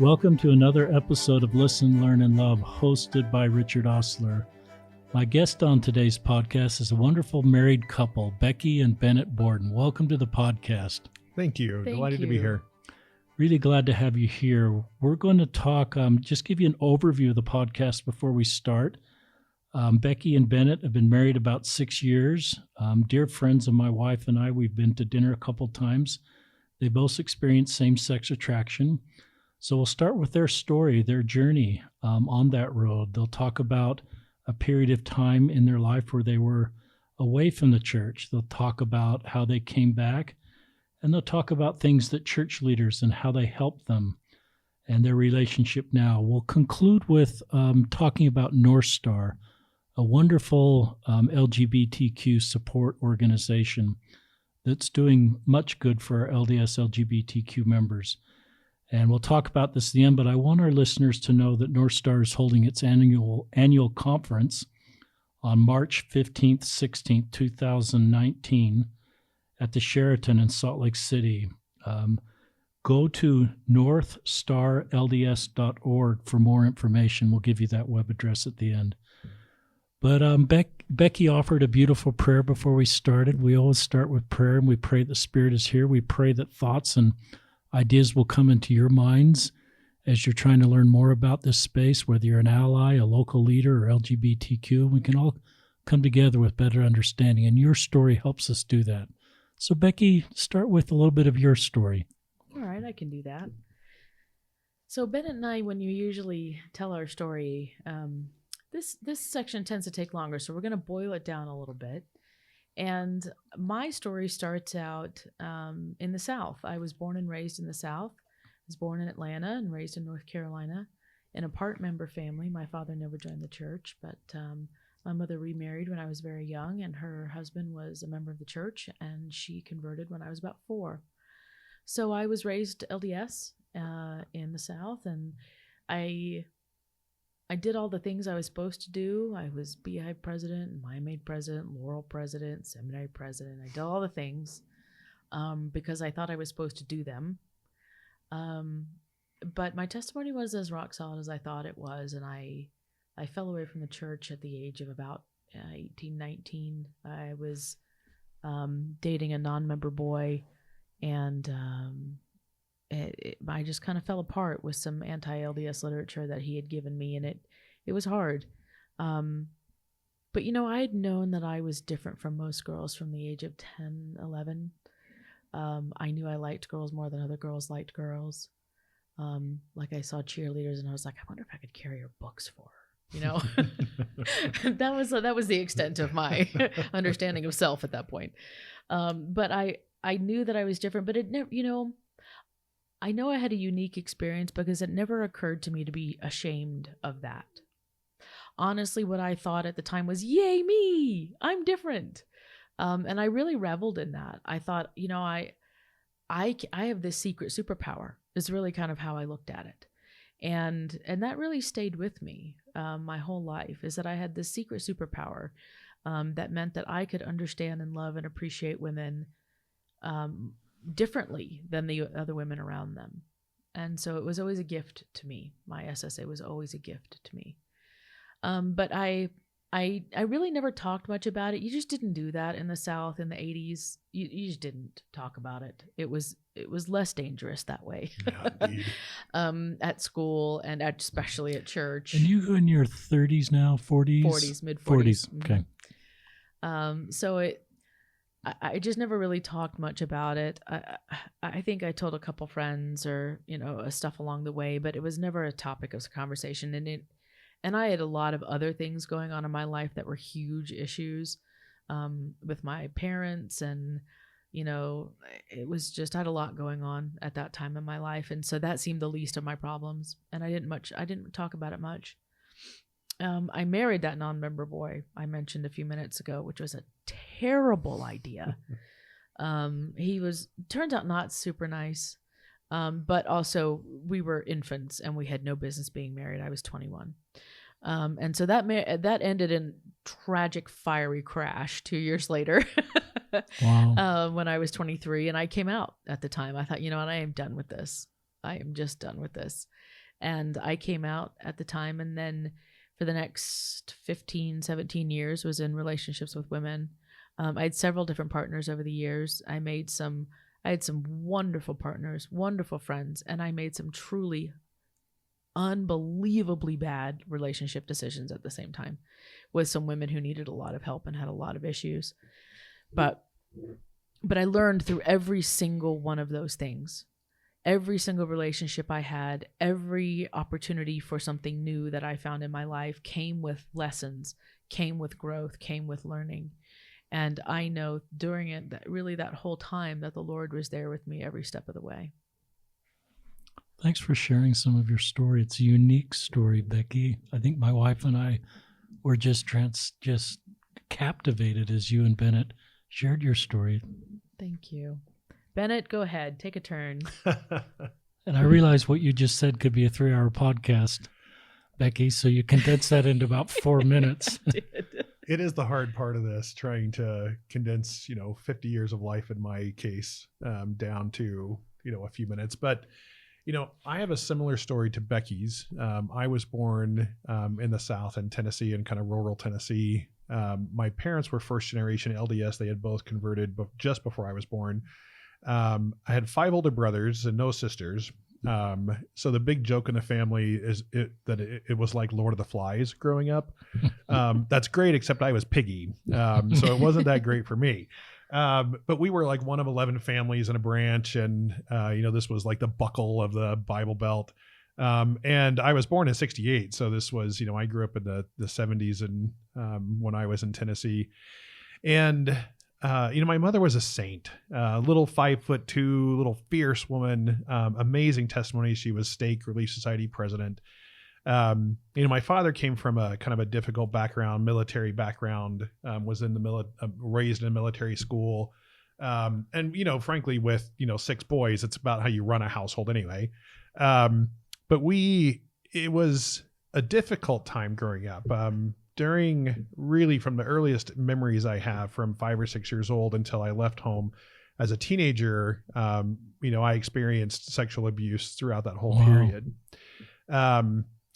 Welcome to another episode of Listen, Learn, and Love, hosted by Richard Osler. My guest on today's podcast is a wonderful married couple, Becky and Bennett Borden. Welcome to the podcast. Thank you. Thank Delighted you. to be here. Really glad to have you here. We're going to talk, just give you an overview of the podcast before we start. Becky and Bennett have been married about 6 years. Dear friends of my wife and I, we've been to dinner a couple times. They both experienced same-sex attraction. So we'll start with their story, their journey on that road. They'll talk about a period of time in their life where they were away from the church. They'll talk about how they came back, and they'll talk about things that church leaders and how they helped them and their relationship now. We'll conclude with talking about North Star, a wonderful LGBTQ support organization that's doing much good for our LDS LGBTQ members. And we'll talk about this at the end, but I want our listeners to know that North Star is holding its annual conference on March 15th, 16th, 2019 at the Sheraton in Salt Lake City. Go to northstarlds.org for more information. We'll give you that web address at the end. But Becky offered a beautiful prayer before we started. We always start with prayer, and we pray the Spirit is here. We pray that thoughts and ideas will come into your minds as you're trying to learn more about this space, whether you're an ally, a local leader, or LGBTQ. We can all come together with better understanding, and your story helps us do that. So, Becky, start with a little bit of your story. All right, I can do that. So Bennett and I, when you usually tell our story, this section tends to take longer, so we're going to boil it down a little bit. And my story starts out in the South. I was born and raised in the South. I was born in Atlanta and raised in North Carolina in a part-member family. My father never joined the church, but my mother remarried when I was very young, and her husband was a member of the church, and she converted when I was about 4. So I was raised LDS in the South, and I did all the things I was supposed to do. I was Beehive president, Miami president, Laurel president, seminary president. I did all the things because I thought I was supposed to do them. But my testimony was as rock solid as I thought it was, and I fell away from the church at the age of about 18, 19. I was dating a non-member boy, and I just kind of fell apart with some anti-LDS literature that he had given me, and it was hard. But, I had known that I was different from most girls from the age of 10, 11. I knew I liked girls more than other girls liked girls. Like I saw cheerleaders, and I was like, I wonder if I could carry her books for her. That was the extent of my understanding of self at that point. But I knew that I was different, but it never, I know I had a unique experience because it never occurred to me to be ashamed of that. Honestly, what I thought at the time was, yay me, I'm different. And I really reveled in that. I thought, I have this secret superpower is really kind of how I looked at it. And that really stayed with me my whole life, is that I had this secret superpower that meant that I could understand and love and appreciate women differently than the other women around them. And so it was always a gift to me. My SSA was always a gift to me. But I really never talked much about it. You just didn't do that in the South in the 80s. You just didn't talk about it. It was less dangerous that way. Yeah, at school and especially at church. And you in your 30s now, 40s? 40s, mid-40s. Okay. So I just never really talked much about it. I think I told a couple friends or, stuff along the way, but it was never a topic of conversation. And I had a lot of other things going on in my life that were huge issues with my parents. And, it was just, I had a lot going on at that time in my life. And so that seemed the least of my problems. And I didn't talk about it much. I married that non-member boy I mentioned a few minutes ago, which was a terrible idea. Turns out not super nice. But also we were infants and we had no business being married. I was 21. And so that ended in tragic fiery crash 2 years later. Wow. When I was 23 and I came out at the time. I thought, I am done with this. I am just done with this. And I came out at the time, and then for the next 15, 17 years was in relationships with women. I had several different partners over the years. I had some wonderful partners, wonderful friends, and I made some truly unbelievably bad relationship decisions at the same time with some women who needed a lot of help and had a lot of issues. But I learned through every single one of those things. Every single relationship I had, every opportunity for something new that I found in my life came with lessons, came with growth, came with learning. And I know during it, that really that whole time, that the Lord was there with me every step of the way. Thanks for sharing some of your story. It's a unique story, Becky. I think my wife and I were just captivated as you and Bennett shared your story. Thank you. Bennett, go ahead. Take a turn. And I realized what you just said could be a 3-hour podcast, Becky, so you condensed that into about 4 minutes. It is the hard part of this, trying to condense, 50 years of life in my case down to, a few minutes. But, I have a similar story to Becky's. I was born in the South in Tennessee, in kind of rural Tennessee. My parents were first generation LDS. They had both converted just before I was born. I had 5 older brothers and no sisters. So the big joke in the family is that it was like Lord of the Flies growing up. That's great, except I was piggy. So it wasn't that great for me. But we were like one of 11 families in a branch. And, this was like the buckle of the Bible Belt. And I was born in 68. So this was, I grew up in the 70s and when I was in Tennessee. And my mother was a saint, little 5'2", little fierce woman, amazing testimony. She was Stake Relief Society president. My father came from a kind of a difficult background, military background, was in the raised in a military school. And, frankly, with, 6 boys, it's about how you run a household anyway. But it was a difficult time growing up. During really from the earliest memories I have from 5 or 6 years old until I left home as a teenager, I experienced sexual abuse throughout that whole period.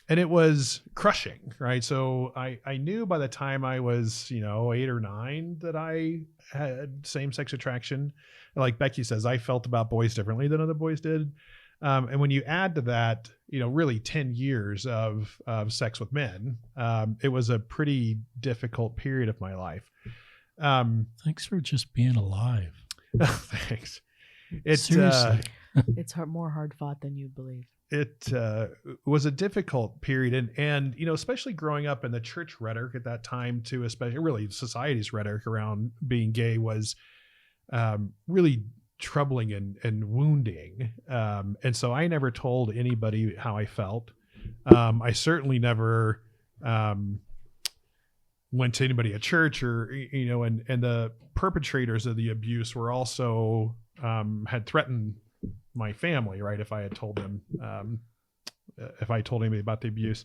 And it was crushing, right? So I knew by the time I was, 8 or 9 that I had same-sex attraction. Like Becky says, I felt about boys differently than other boys did. And when you add to that, really 10 years of sex with men, it was a pretty difficult period of my life. Thanks for just being alive. Thanks. Seriously. It's more hard fought than you'd believe. It was a difficult period. And, especially growing up in the church rhetoric at that time too, especially really society's rhetoric around being gay was really troubling and wounding. And so I never told anybody how I felt. I certainly never went to anybody at church or, and the perpetrators of the abuse were also had threatened my family, right? If I had told them, if I told anybody about the abuse.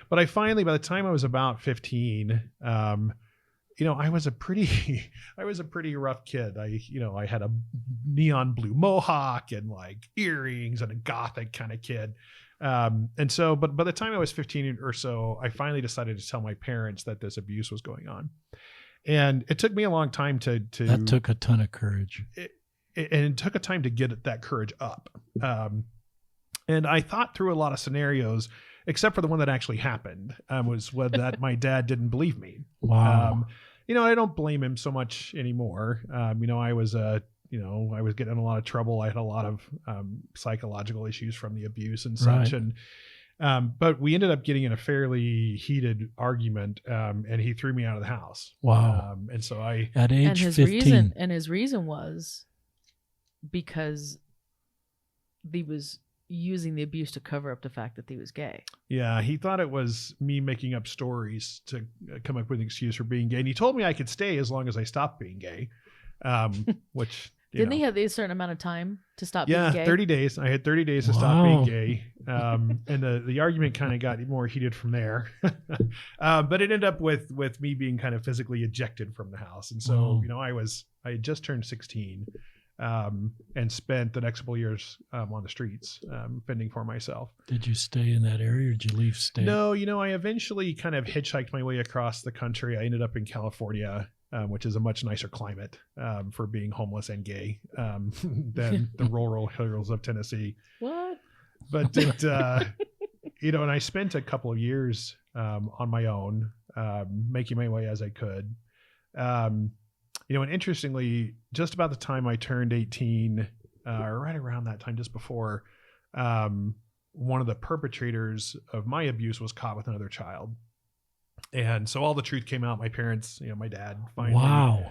But I finally, by the time I was about 15, I was a pretty rough kid. I had a neon blue mohawk and like earrings and a gothic kind of kid. And so, but by the time I was 15 or so, I finally decided to tell my parents that this abuse was going on. And it took me a long time to that took a ton of courage. It took a time to get that courage up. And I thought through a lot of scenarios, except for the one that actually happened, was that my dad didn't believe me. Wow. I don't blame him so much anymore. I was getting in a lot of trouble. I had a lot of psychological issues from the abuse and such. Right. And but we ended up getting in a fairly heated argument, and he threw me out of the house. Wow. And so I, at age and his 15. his reason was because he was using the abuse to cover up the fact that he was gay. Yeah, he thought it was me making up stories to come up with an excuse for being gay. And he told me I could stay as long as I stopped being gay, which... Didn't he have a certain amount of time to stop being gay? 30 days. I had 30 days to stop being gay. And the argument kind of got more heated from there. But it ended up with me being kind of physically ejected from the house. And so, I had just turned 16. and spent the next couple of years on the streets, fending for myself. Did you stay in that area or did you leave state? No, I eventually kind of hitchhiked my way across the country. I ended up in California, which is a much nicer climate for being homeless and gay than the rural hills of Tennessee. What? But it, and I spent a couple of years on my own, making my way as I could. And interestingly, just about the time I turned 18, or right around that time, just before, one of the perpetrators of my abuse was caught with another child. And so all the truth came out. My parents, my dad finally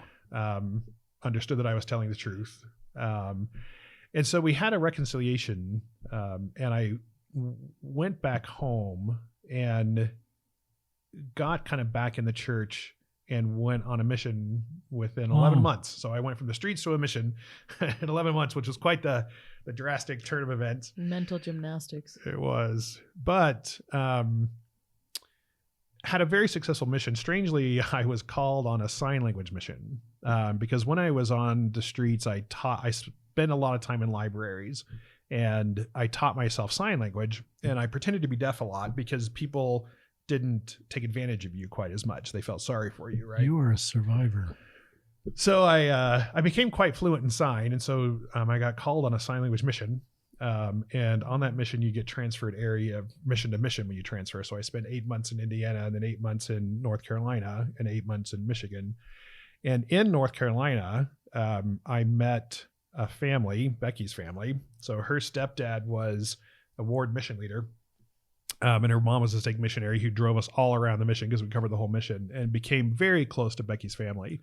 understood that I was telling the truth. And so we had a reconciliation, and I went back home and got kind of back in the church and went on a mission within 11 months. So I went from the streets to a mission in 11 months, which was quite the drastic turn of events. Mental gymnastics. It was, but had a very successful mission. Strangely, I was called on a sign language mission because when I was on the streets, I spent a lot of time in libraries and I taught myself sign language, and I pretended to be deaf a lot because people didn't take advantage of you quite as much. They felt sorry for you, right? You were a survivor. So I became quite fluent in sign. And so I got called on a sign language mission. And on that mission, you get transferred area mission to mission when you transfer. So I spent 8 months in Indiana and then 8 months in North Carolina and 8 months in Michigan. And in North Carolina, I met a family, Becky's family. So her stepdad was a ward mission leader. And her mom was a stake missionary who drove us all around the mission because we covered the whole mission, and became very close to Becky's family.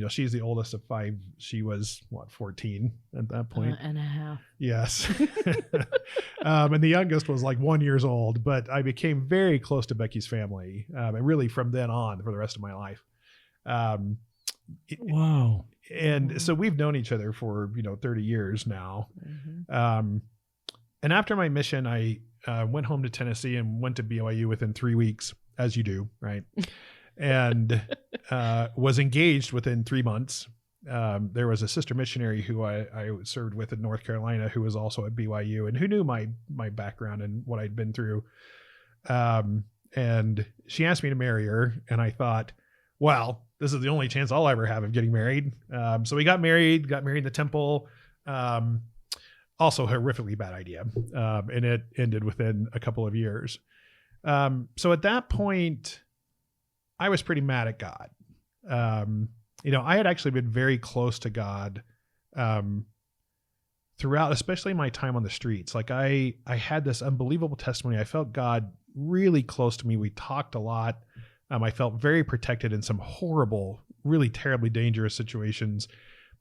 She's the oldest of 5. She was 14 at that point. And a half. Yes. And the youngest was like 1 year old, but I became very close to Becky's family. And really from then on for the rest of my life. Wow. And so we've known each other for, 30 years now. Mm-hmm. And after my mission, I went home to Tennessee and went to BYU within 3 weeks, as you do, right? And was engaged within 3 months. There was a sister missionary who I served with in North Carolina who was also at BYU and who knew my background and what I'd been through. And she asked me to marry her, and I thought, well, this is the only chance I'll ever have of getting married. So we got married in the temple. Also a horrifically bad idea. And it ended within a couple of years. So at that point, I was pretty mad at God. I had actually been very close to God throughout, especially my time on the streets. Like I had this unbelievable testimony. I felt God really close to me. We talked a lot. I felt very protected in some horrible, really terribly dangerous situations,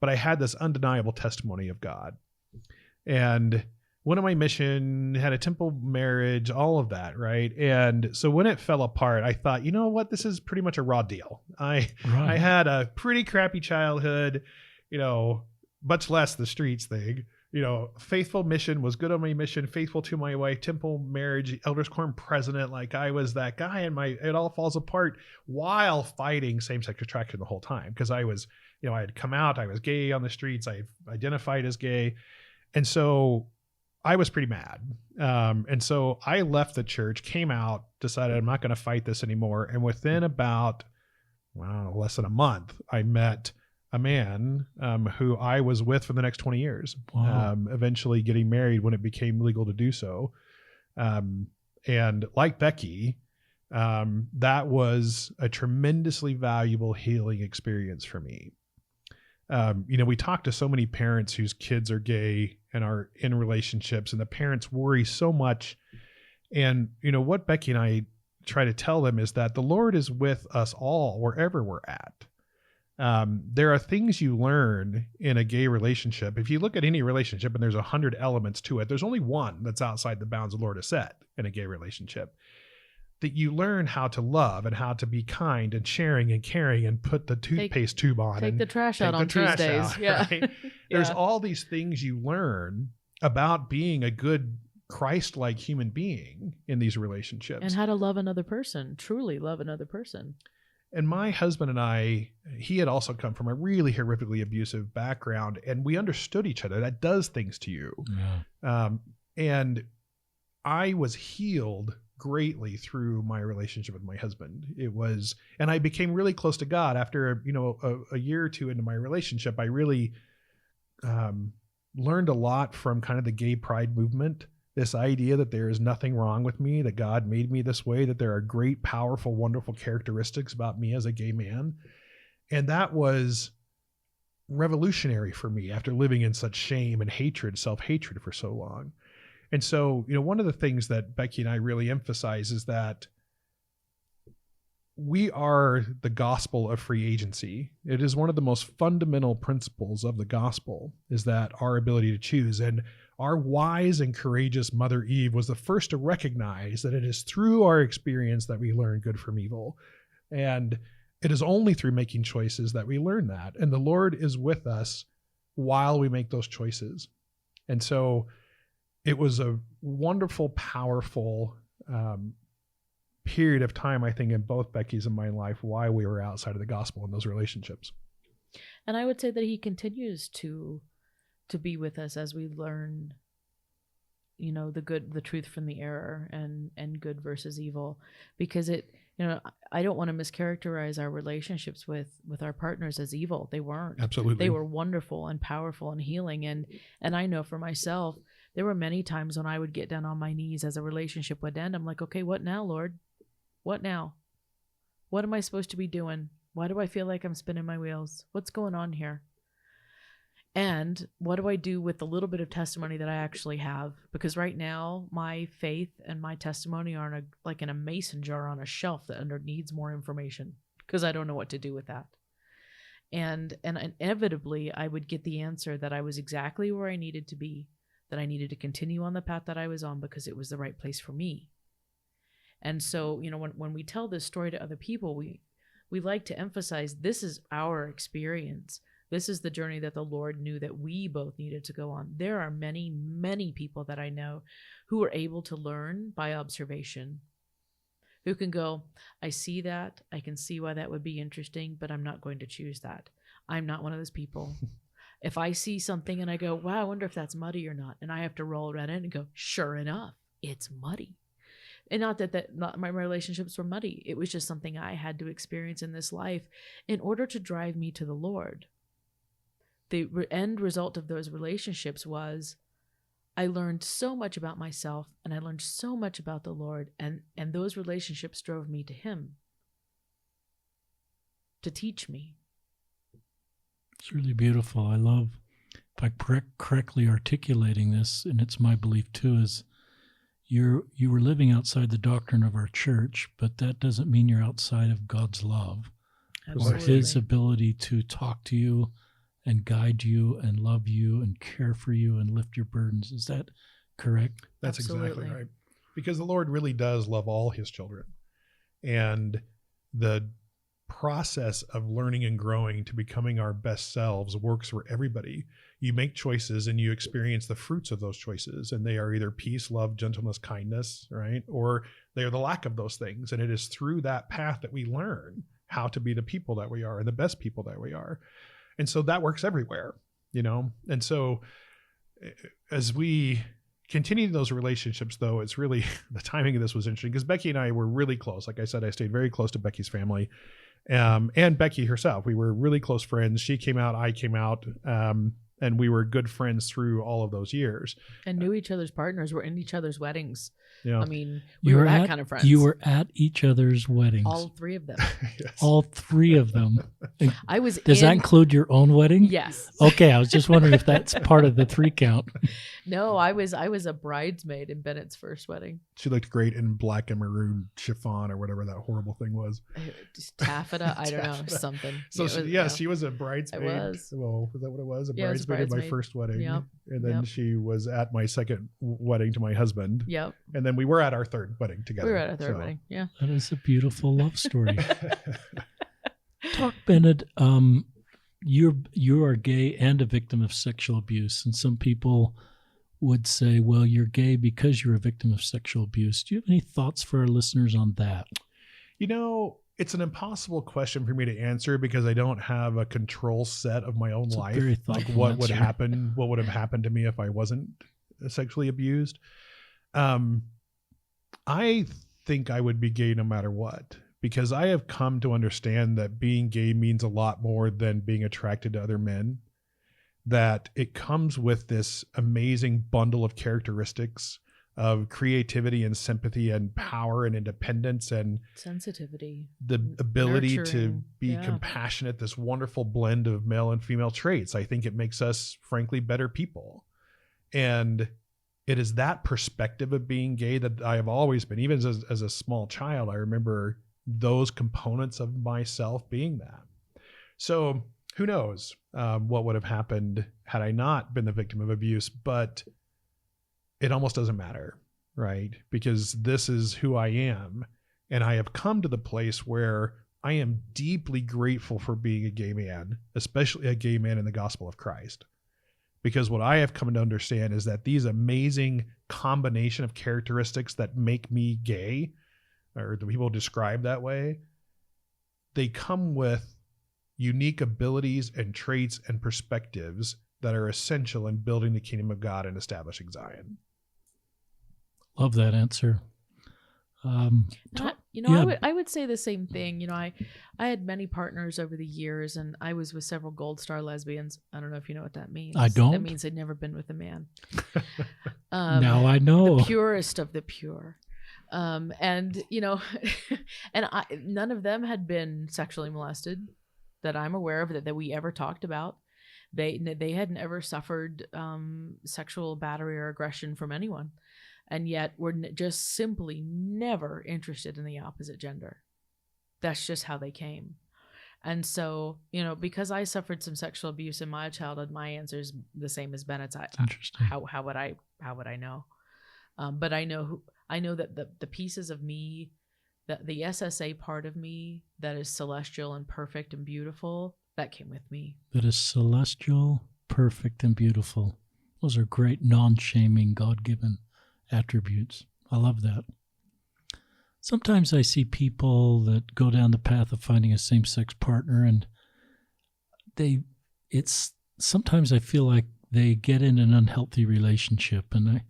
but I had this undeniable testimony of God. And went on my mission, had a temple marriage, all of that, right? And so when it fell apart, I thought, you know what? This is pretty much a raw deal. I had a pretty crappy childhood, much less the streets thing. Faithful mission, was good on my mission, faithful to my wife, temple marriage, elders quorum president. Like I was that guy, and it all falls apart while fighting same-sex attraction the whole time. Because I was, I had come out, I was gay on the streets, I identified as gay. And so I was pretty mad. And so I left the church, came out, decided I'm not going to fight this anymore. And within about, less than a month, I met a man who I was with for the next 20 years, eventually getting married when it became legal to do so. And like Becky, that was a tremendously valuable healing experience for me. We talk to so many parents whose kids are gay and are in relationships, and the parents worry so much. And, what Becky and I try to tell them is that the Lord is with us all wherever we're at. There are things you learn in a gay relationship. If you look at any relationship and there's 100 elements to it, there's only one that's outside the bounds the Lord has set in a gay relationship. That you learn how to love and how to be kind and sharing and caring and put the toothpaste tube on. Take the trash out on Tuesdays. Yeah. Right? There's all these things you learn about being a good Christ-like human being in these relationships. And how to love another person, truly love another person. And my husband and I, he had also come from a really horrifically abusive background, and we understood each other. That does things to you. Yeah. And I was healed greatly through my relationship with my husband. And I became really close to God after, a year or two into my relationship. I really learned a lot from kind of the gay pride movement. This idea that there is nothing wrong with me, that God made me this way, that there are great, powerful, wonderful characteristics about me as a gay man. And that was revolutionary for me after living in such shame and hatred, self-hatred for so long. And so, one of the things that Becky and I really emphasize is that we are the gospel of free agency. It is one of the most fundamental principles of the gospel, is that our ability to choose. And our wise and courageous Mother Eve was the first to recognize that it is through our experience that we learn good from evil. And it is only through making choices that we learn that. And the Lord is with us while we make those choices. And so it was a wonderful, powerful period of time, I think, in both Becky's and my life, why we were outside of the gospel in those relationships. And I would say that he continues to be with us as we learn, the truth from the error, and good versus evil, because I don't want to mischaracterize our relationships with our partners as evil. They weren't. Absolutely. They were wonderful and powerful and healing. And I know for myself, there were many times when I would get down on my knees as a relationship would end. I'm like, okay, what now, Lord? What now? What am I supposed to be doing? Why do I feel like I'm spinning my wheels? What's going on here? And what do I do with the little bit of testimony that I actually have? Because right now, my faith and my testimony are like in a mason jar on a shelf that needs more information, because I don't know what to do with that. And inevitably, I would get the answer that I was exactly where I needed to be, that I needed to continue on the path that I was on because it was the right place for me. And so, when we tell this story to other people, we like to emphasize this is our experience. This is the journey that the Lord knew that we both needed to go on. There are many, many people that I know who are able to learn by observation, who can go, I see that. I can see why that would be interesting, but I'm not going to choose that. I'm not one of those people. If I see something and I go, wow, I wonder if that's muddy or not, and I have to roll around in and go, sure enough, it's muddy. And not that my relationships were muddy. It was just something I had to experience in this life in order to drive me to the Lord. The end result of those relationships was I learned so much about myself, and I learned so much about the Lord, and those relationships drove me to Him to teach me. It's really beautiful. I love, if I correctly articulating this, and it's my belief too, is you were living outside the doctrine of our church, but that doesn't mean you're outside of God's love. Absolutely. Or His ability to talk to you and guide you and love you and care for you and lift your burdens. Is that correct? That's Absolutely. exactly right. Because the Lord really does love all His children. And the process of learning and growing to becoming our best selves works for everybody. You make choices and you experience the fruits of those choices, and they are either peace, love, gentleness, kindness, right? Or they are the lack of those things. And it is through that path that we learn how to be the people that we are and the best people that we are. And so that works everywhere, And so as we continue those relationships, though, it's really, the timing of this was interesting because Becky and I were really close. Like I said, I stayed very close to Becky's family, and Becky herself. We were really close friends. She came out, I came out, and we were good friends through all of those years. And knew each other's partners, were in each other's weddings. Yeah. I mean, we were that kind of friends. You were at each other's weddings. All three of them. Yes. All three of them. I was. Does that include your own wedding? Yes. Okay, I was just wondering if that's part of the 3 count. No, I was a bridesmaid in Bennett's first wedding. She looked great in black and maroon chiffon or whatever that horrible thing was. Just taffeta. I don't know, something. So she was a bridesmaid. I was. Well, was that what it was? Yeah, Bridesmaid at my bridesmaid. first wedding. Yep. And then Yep. she was at my second wedding to my husband. Yep. And then we were at our third wedding together. We were at our third wedding. Yeah. That is a beautiful love story. Talk, Bennett. You are gay and a victim of sexual abuse, and some people would say, well, you're gay because you're a victim of sexual abuse. Do you have any thoughts for our listeners on that? It's an impossible question for me to answer because I don't have a control set of my own It's a life. very Like thoughtful what would answer. happen, what would have happened to me if I wasn't sexually abused. I think I would be gay no matter what, because I have come to understand that being gay means a lot more than being attracted to other men, that it comes with this amazing bundle of characteristics of creativity and sympathy and power and independence and Sensitivity, the ability to nurturing. be Yeah. compassionate, this wonderful blend of male and female traits. I think it makes us, frankly, better people. And it is that perspective of being gay that I have always been. Even as a small child, I remember those components of myself being that. So who knows what would have happened had I not been the victim of abuse, but it almost doesn't matter, right? Because this is who I am. And I have come to the place where I am deeply grateful for being a gay man, especially a gay man in the gospel of Christ. Because what I have come to understand is that these amazing combination of characteristics that make me gay, or the people describe that way, they come with unique abilities and traits and perspectives that are essential in building the kingdom of God and establishing Zion. Love that answer. Yeah. I would say the same thing. I had many partners over the years, and I was with several Gold Star lesbians. I don't know if you know what that means. I don't. That means they'd never been with a man. Now I know. The purest of the pure. And and none of them had been sexually molested that I'm aware of, that we ever talked about. They hadn't ever suffered sexual battery or aggression from anyone. And yet we're just simply never interested in the opposite gender. That's just how they came. And so, because I suffered some sexual abuse in my childhood, my answer is the same as Bennett's. Interesting. How would I know? But I know that the pieces of me, that the SSA part of me that is celestial and perfect and beautiful, that came with me. That is celestial, perfect, and beautiful. Those are great non-shaming, God-given attributes. I love that. Sometimes I see people that go down the path of finding a same-sex partner, and sometimes I feel like they get in an unhealthy relationship, and I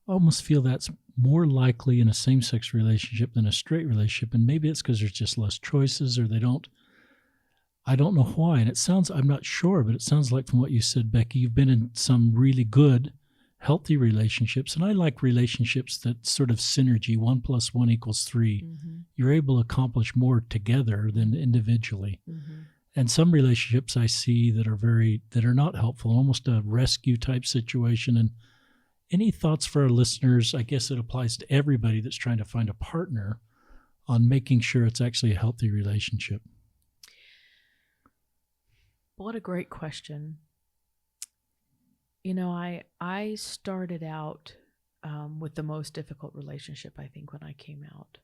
almost feel that's more likely in a same-sex relationship than a straight relationship. And maybe it's because there's just less choices, or I don't know why. And I'm not sure, but it sounds like from what you said, Becky, you've been in some really good, healthy relationships. And I like relationships that sort of synergy, 1 + 1 = 3. Mm-hmm. You're able to accomplish more together than individually. Mm-hmm. And some relationships I see that are not helpful, almost a rescue type situation. And any thoughts for our listeners? I guess it applies to everybody that's trying to find a partner on making sure it's actually a healthy relationship. What a great question. I started out with the most difficult relationship, I think, when I came out.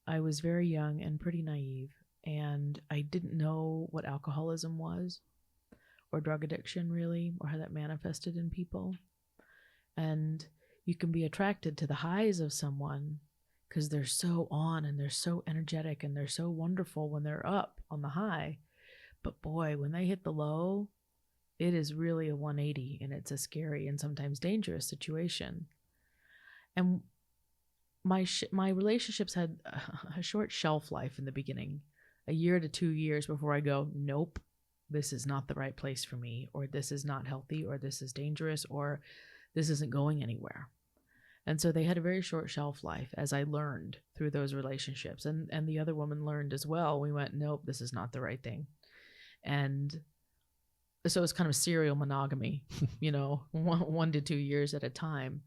I was very young and pretty naive, and I didn't know what alcoholism was, or drug addiction, really, or how that manifested in people. And you can be attracted to the highs of someone because they're so on and they're so energetic and they're so wonderful when they're up on the high. But boy, when they hit the low, it is really a 180, and it's a scary and sometimes dangerous situation. And my relationships had a short shelf life in the beginning, a year to 2 years before I go, nope, this is not the right place for me, or this is not healthy, or this is dangerous, or this isn't going anywhere. And so they had a very short shelf life as I learned through those relationships. And the other woman learned as well. We went, nope, this is not the right thing. And so it's kind of serial monogamy, 1 to 2 years at a time.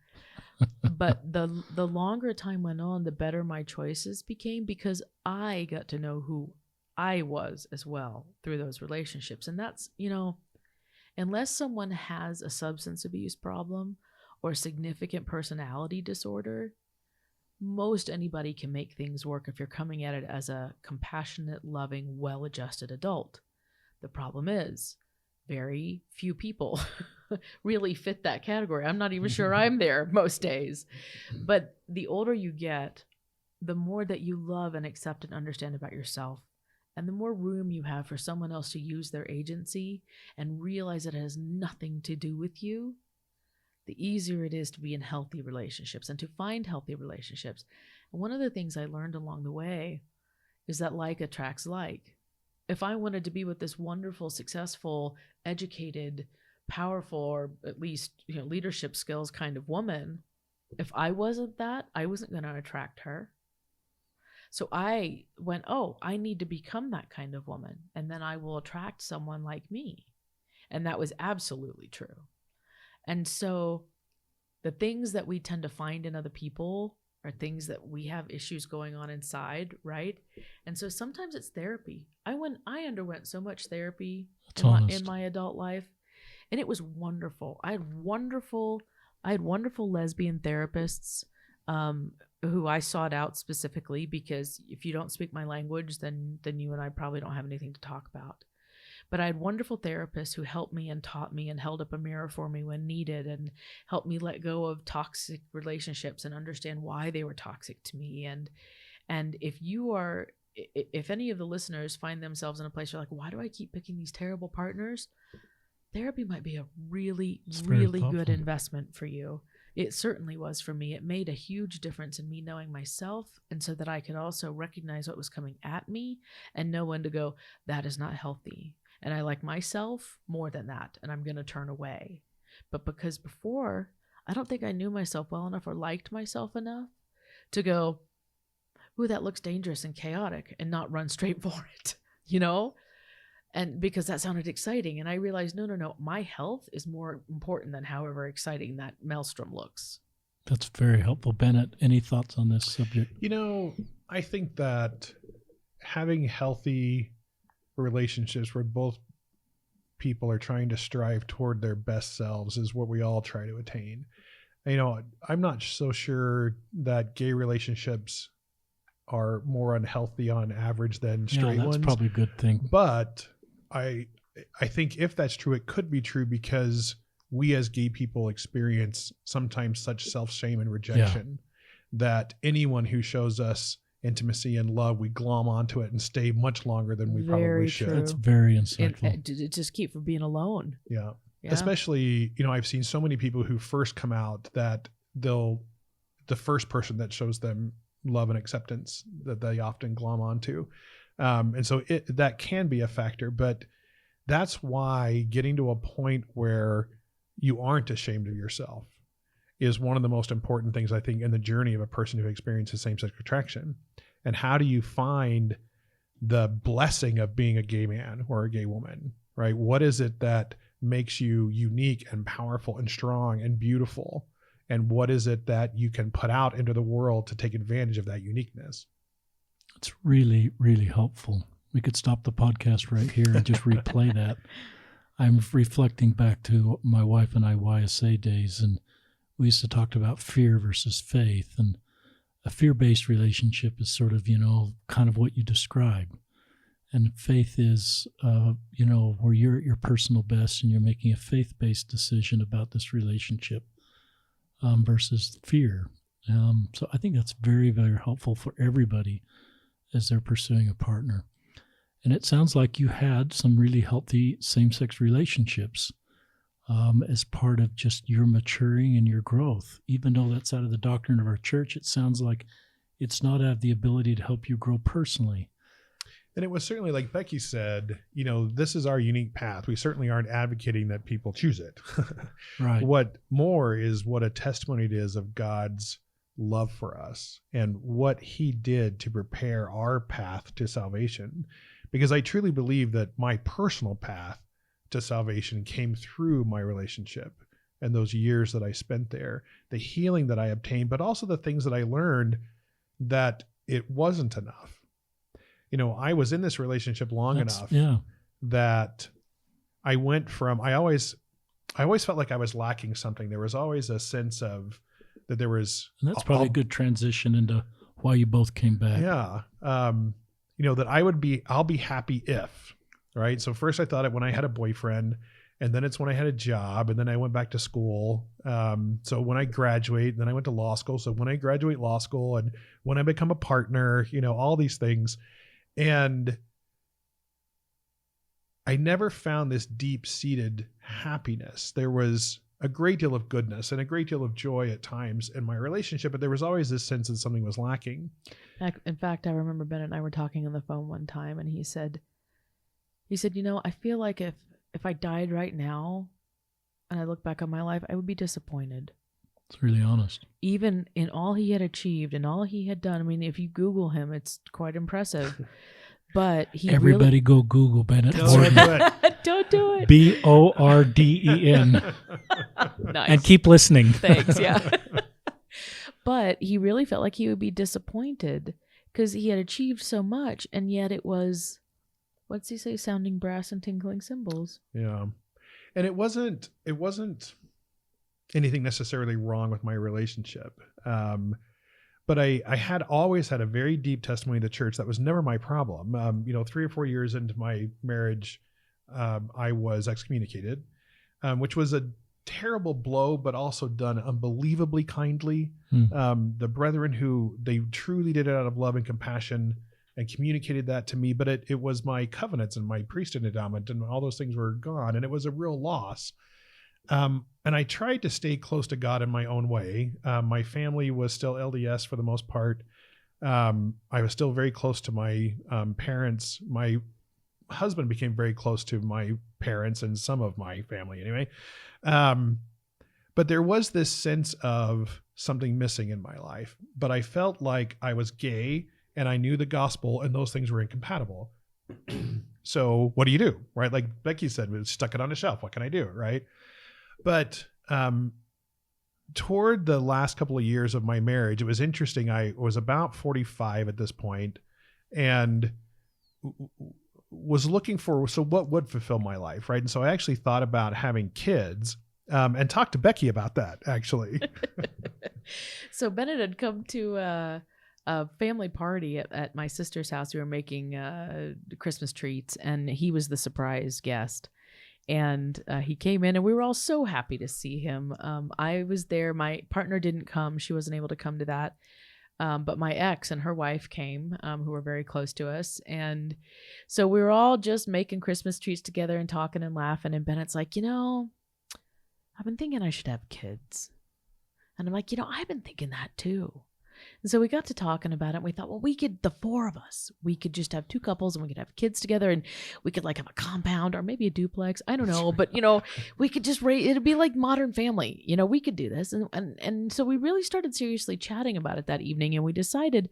But the longer time went on, the better my choices became, because I got to know who I was as well through those relationships. And that's, unless someone has a substance abuse problem or significant personality disorder, most anybody can make things work if you're coming at it as a compassionate, loving, well-adjusted adult. The problem is very few people really fit that category. I'm not even sure I'm there most days. But the older you get, the more that you love and accept and understand about yourself, and the more room you have for someone else to use their agency and realize it has nothing to do with you, the easier it is to be in healthy relationships and to find healthy relationships. And one of the things I learned along the way is that like attracts like. If I wanted to be with this wonderful, successful, educated, powerful, or at least, leadership skills kind of woman, if I wasn't that, I wasn't going to attract her. So I went, oh, I need to become that kind of woman, and then I will attract someone like me. And that was absolutely true. And so the things that we tend to find in other people are things that we have issues going on inside, right? And so sometimes it's therapy. I underwent so much therapy in my adult life, and it was wonderful. I had wonderful lesbian therapists who I sought out specifically because if you don't speak my language, then you and I probably don't have anything to talk about. But I had wonderful therapists who helped me and taught me and held up a mirror for me when needed and helped me let go of toxic relationships and understand why they were toxic to me. And if any of the listeners find themselves in a place where like, why do I keep picking these terrible partners? Therapy might be a really, really good investment for you. It certainly was for me. It made a huge difference in me knowing myself, and so that I could also recognize what was coming at me and know when to go, that is not healthy. And I like myself more than that, and I'm going to turn away. But because before, I don't think I knew myself well enough or liked myself enough to go, ooh, that looks dangerous and chaotic, and not run straight for it, And because that sounded exciting. And I realized, no, my health is more important than however exciting that maelstrom looks. That's very helpful. Bennett, any thoughts on this subject? I think that having healthy relationships where both people are trying to strive toward their best selves is what we all try to attain. I'm not so sure that gay relationships are more unhealthy on average than straight ones. That's probably a good thing. But I think if that's true, it could be true because we as gay people experience sometimes such self-shame and rejection that anyone who shows us intimacy and love, we glom onto it and stay much longer than we probably should. That's very insightful. And just keep from being alone. Yeah. Especially, I've seen so many people who first come out that the first person that shows them love and acceptance that they often glom onto. And so that can be a factor, but that's why getting to a point where you aren't ashamed of yourself is one of the most important things, I think, in the journey of a person who experiences same-sex attraction. And how do you find the blessing of being a gay man or a gay woman, right? What is it that makes you unique and powerful and strong and beautiful? And what is it that you can put out into the world to take advantage of that uniqueness? It's really, really helpful. We could stop the podcast right here and just replay that. I'm reflecting back to my wife and I YSA days, and we used to talk about fear versus faith. And a fear-based relationship is sort of, kind of what you described. And faith is, where you're at your personal best and you're making a faith-based decision about this relationship versus fear. So I think that's very, very helpful for everybody as they're pursuing a partner. And it sounds like you had some really healthy same-sex relationships as part of just your maturing and your growth. Even though that's out of the doctrine of our church, it sounds like it's not out of the ability to help you grow personally. And it was certainly, like Becky said, this is our unique path. We certainly aren't advocating that people choose it. Right. What more is what a testimony it is of God's love for us and what he did to prepare our path to salvation. Because I truly believe that my personal path to salvation came through my relationship and those years that I spent there, the healing that I obtained, but also the things that I learned that it wasn't enough. I was in this relationship long enough that I went from, I always felt like I was lacking something. There was always a sense of that there was. And that's probably a good transition into why you both came back. Yeah. That I'll be happy if, right? So first I thought it when I had a boyfriend And then it's when I had a job, and then I went back to school. So when I graduate, then I went to law school. So when I graduate law school and when I become a partner, all these things. And I never found this deep-seated happiness. There was a great deal of goodness and a great deal of joy at times in my relationship, but there was always this sense that something was lacking. In fact, I remember Bennett and I were talking on the phone one time, and he said, I feel like if I died right now and I look back on my life, I would be disappointed. It's really honest. Even in all he had achieved and all he had done. I mean, if you Google him, it's quite impressive. But everybody go Google Bennett. Don't do it. Don't do it. Borden. Nice. And keep listening. Thanks. Yeah. But he really felt like he would be disappointed because he had achieved so much, and yet it was, what's he say, sounding brass and tinkling cymbals. Yeah. And it wasn't anything necessarily wrong with my relationship. But I had always had a very deep testimony to church. That was never my problem. 3 or 4 years into my marriage, I was excommunicated, which was a terrible blow, but also done unbelievably kindly. The brethren they truly did it out of love and compassion and communicated that to me, but it was my covenants and my priesthood endowment and all those things were gone. And it was a real loss. And I tried to stay close to God in my own way. My family was still LDS for the most part. I was still very close to my parents. My husband became very close to my parents and some of my family anyway. But there was this sense of something missing in my life, but I felt like I was gay and I knew the gospel and those things were incompatible. So what do you do? Right? Like Becky said, we stuck it on a shelf. What can I do? Right? But toward the last couple of years of my marriage, it was interesting. I was about 45 at this point and was looking for, so what would fulfill my life, right? And so I actually thought about having kids and talked to Becky about that, actually. So Bennett had come to a family party at my sister's house. We were making Christmas treats, and he was the surprise guest. And he came in, and we were all so happy to see him. I was there. My partner didn't come. She wasn't able to come to that. But my ex and her wife came, who were very close to us. And so we were all just making Christmas treats together and talking and laughing. And Bennett's like, I've been thinking I should have kids. And I'm like, I've been thinking that too. And so we got to talking about it, and we thought, well, the 4 of us, we could just have 2 couples and we could have kids together, and we could have a compound or maybe a duplex. I don't know. But, we could just it'd be like Modern Family. We could do this. And so we really started seriously chatting about it that evening, and we decided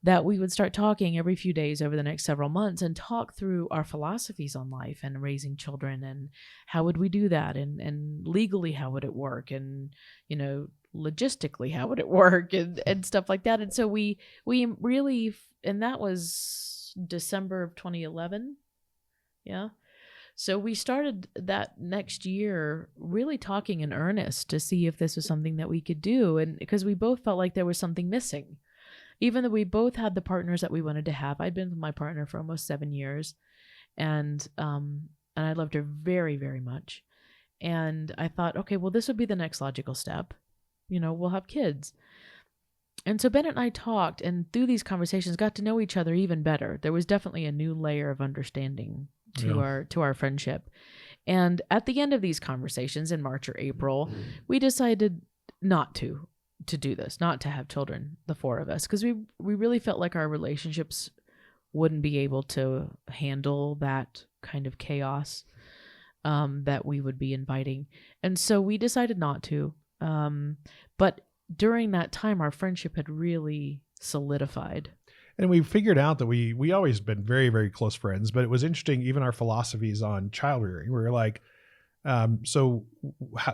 that we would start talking every few days over the next several months and talk through our philosophies on life and raising children, and how would we do that, and legally how would it work, and logistically how would it work, and stuff like that. And so we really, and that was December of 2011. Yeah. So we started that next year really talking in earnest to see if this was something that we could do. And because we both felt like there was something missing, even though we both had the partners that we wanted to have. I'd been with my partner for almost 7 years, and I loved her very, very much. And I thought, okay, well, this would be the next logical step. We'll have kids. And so Bennett and I talked, and through these conversations got to know each other even better. There was definitely a new layer of understanding to our friendship. And at the end of these conversations in March or April, we decided not to do this, not to have children, the 4 of us, because we really felt like our relationships wouldn't be able to handle that kind of chaos that we would be inviting. And so we decided not to. But during that time, our friendship had really solidified. And we figured out that we always been very, very close friends, but it was interesting, even our philosophies on child rearing. We were like, so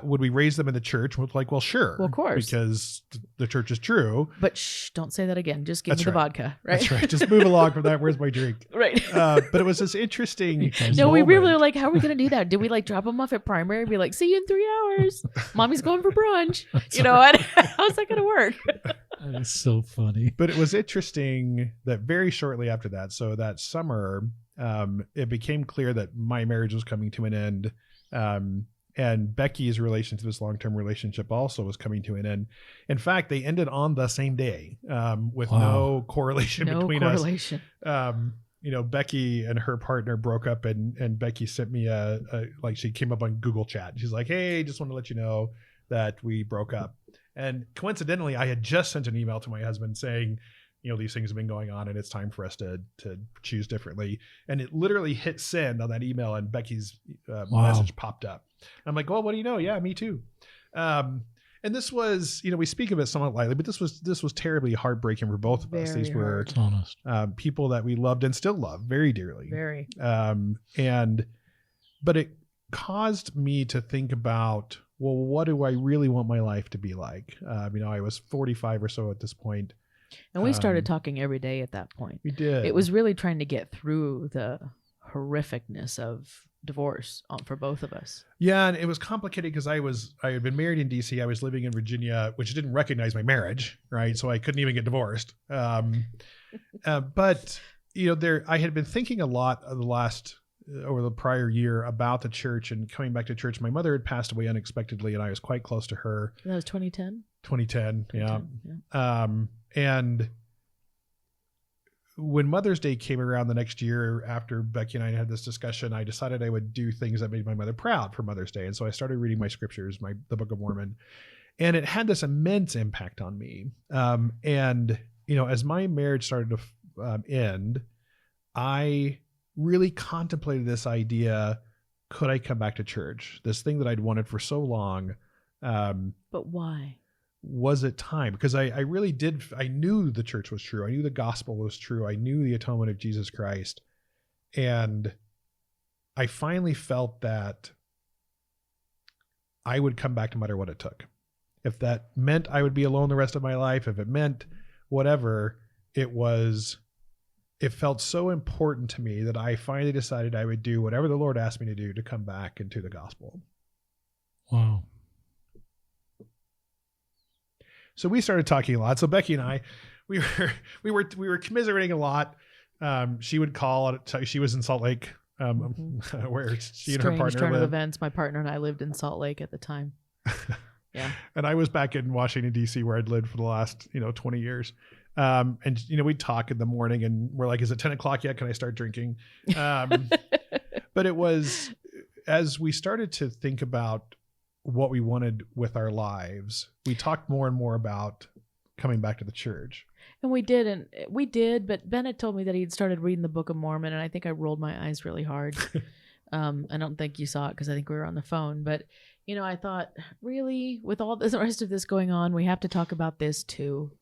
would we raise them in the church? We're like, well, sure. Well, of course. Because the church is true. But don't say that again. Just give me the vodka, right? That's right. Just move along from that. Where's my drink? Right. But it was this interesting No, we really were like, how are we going to do that? Did we drop them off at primary and be like, see you in 3 hours? Mommy's going for brunch. How's that going to work? That is so funny. But it was interesting that very shortly after that, so that summer, it became clear that my marriage was coming to an end. And Becky's relation to this long-term relationship also was coming to an end. In fact, they ended on the same day, with no correlation between us. Becky and her partner broke up, and Becky sent me she came up on Google Chat. She's like, "Hey, just want to let you know that we broke up." And coincidentally, I had just sent an email to my husband saying, these things have been going on and it's time for us to choose differently. And it literally hit send on that email, and Becky's message popped up. I'm like, well, what do you know? Yeah, me too. And this was, we speak of it somewhat lightly, but this was terribly heartbreaking for both of us. These were people that we loved and still love very dearly. Very. But it caused me to think about, well, what do I really want my life to be like? I was 45 or so at this point. And we started talking every day at that point. We did. It was really trying to get through the horrificness of divorce for both of us. Yeah, and it was complicated because I had been married in DC. I was living in Virginia, which didn't recognize my marriage, right? So I couldn't even get divorced. But I had been thinking a lot of over the prior year about the church and coming back to church. My mother had passed away unexpectedly, and I was quite close to her. That was 2010? 2010, yeah. And when Mother's Day came around the next year, after Becky and I had this discussion, I decided I would do things that made my mother proud for Mother's Day. And so I started reading my scriptures, the Book of Mormon, and it had this immense impact on me. As my marriage started to end, I really contemplated this idea: could I come back to church? This thing that I'd wanted for so long. But why? Was it time? Because I really did. I knew the church was true. I knew the gospel was true. I knew the atonement of Jesus Christ. And I finally felt that I would come back no matter what it took. If that meant I would be alone the rest of my life, if it meant whatever it was, it felt so important to me that I finally decided I would do whatever the Lord asked me to do to come back into the gospel. Wow. So we started talking a lot. So Becky and I, we were commiserating a lot. She would call. She was in Salt Lake, where she and her partner turn of lived. events. My partner and I lived in Salt Lake at the time. Yeah. And I was back in Washington, D.C., where I'd lived for the last 20 years. And we'd talk in the morning, and we're like, "Is it 10 o'clock yet? Can I start drinking?" But it was, as we started to think about what we wanted with our lives, we talked more and more about coming back to the church. And we did, but Bennett told me that he'd started reading the Book of Mormon, and I think I rolled my eyes really hard. I don't think you saw it because I think we were on the phone, but I thought, really, with all the rest of this going on, we have to talk about this too.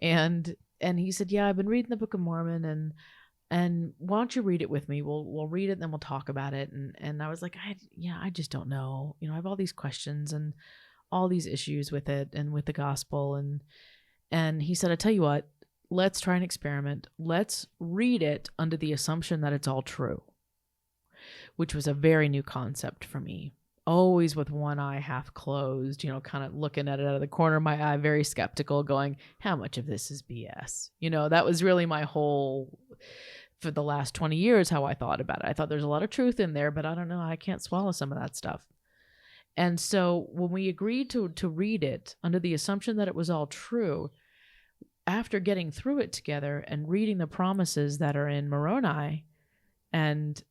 And he said, "Yeah, I've been reading the Book of Mormon, and why don't you read it with me? We'll read it and then we'll talk about it." And I was like, I just don't know. I have all these questions and all these issues with it and with the gospel. And he said, "I tell you what, let's try an experiment. Let's read it under the assumption that it's all true," which was a very new concept for me. Always with one eye half closed, kind of looking at it out of the corner of my eye, very skeptical, going, how much of this is BS? That was really my whole, for the last 20 years, how I thought about it. I thought there's a lot of truth in there, but I don't know, I can't swallow some of that stuff. And so when we agreed to read it under the assumption that it was all true, after getting through it together and reading the promises that are in Moroni and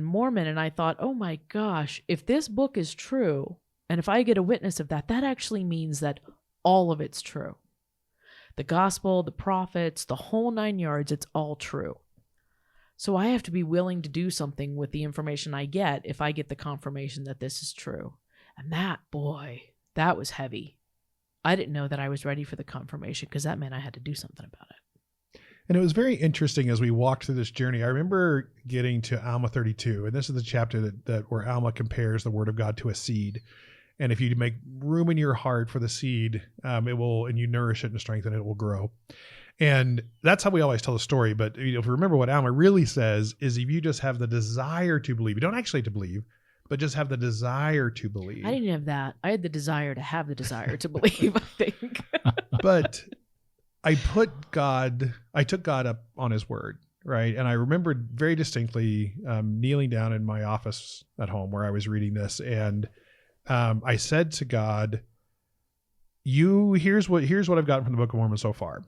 Mormon, and I thought, oh my gosh, if this book is true, and if I get a witness of that, that actually means that all of it's true. The gospel, the prophets, the whole 9 yards, it's all true. So I have to be willing to do something with the information I get if I get the confirmation that this is true. And that was heavy. I didn't know that I was ready for the confirmation because that meant I had to do something about it. And it was very interesting as we walked through this journey. I remember getting to Alma 32, and this is the chapter that where Alma compares the word of God to a seed. And if you make room in your heart for the seed, it will, and you nourish it and strengthen it, it will grow. And that's how we always tell the story. But if you remember what Alma really says is, if you just have the desire to believe, you don't actually have to believe, but just have the desire to believe. I didn't have that. I had the desire to have the desire to believe, I think. But I took God up on his word, right? And I remembered very distinctly kneeling down in my office at home where I was reading this, and I said to God, here's what I've gotten from the Book of Mormon so far.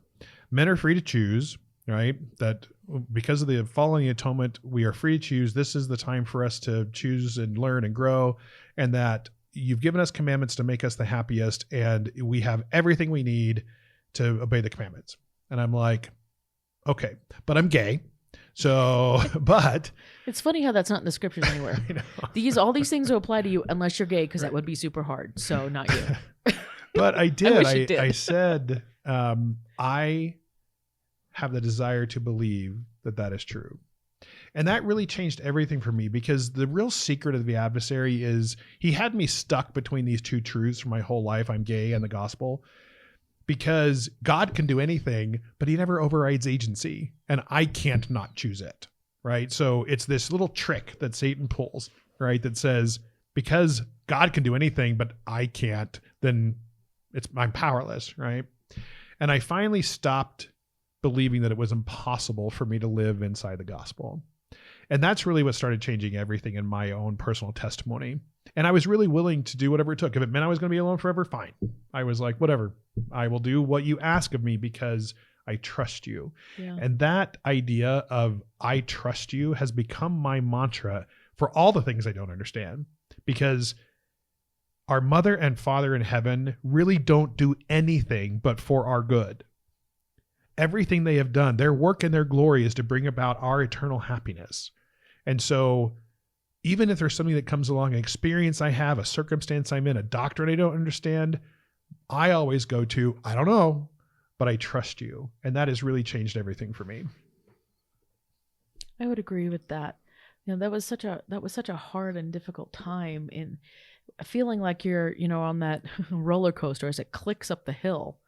Men are free to choose, right? That because of the following atonement, we are free to choose. This is the time for us to choose and learn and grow, and that you've given us commandments to make us the happiest, and we have everything we need to obey the commandments. And I'm like, okay, but I'm gay. So, but it's funny how that's not in the scriptures anywhere. All these things will apply to you unless you're gay, because that would be super hard. So not you. But I did. I I said, I have the desire to believe that is true. And that really changed everything for me, because the real secret of the adversary is he had me stuck between these two truths for my whole life. I'm gay and the gospel, because God can do anything, but he never overrides agency, and I can't not choose it. Right. So it's this little trick that Satan pulls, right? That says, because God can do anything, but I can't, then I'm powerless. Right. And I finally stopped believing that it was impossible for me to live inside the gospel. And that's really what started changing everything in my own personal testimony. And I was really willing to do whatever it took. If it meant I was going to be alone forever, fine. I was like, whatever, I will do what you ask of me because I trust you. Yeah. And that idea of I trust you has become my mantra for all the things I don't understand, because our mother and father in heaven really don't do anything but for our good. Everything they have done, their work and their glory is to bring about our eternal happiness. And so even if there's something that comes along, an experience I have, a circumstance I'm in, a doctrine I don't understand, I always go to, I don't know, but I trust you. And that has really changed everything for me. I would agree with that. That was such a hard and difficult time in feeling like you're, on that roller coaster as it clicks up the hill,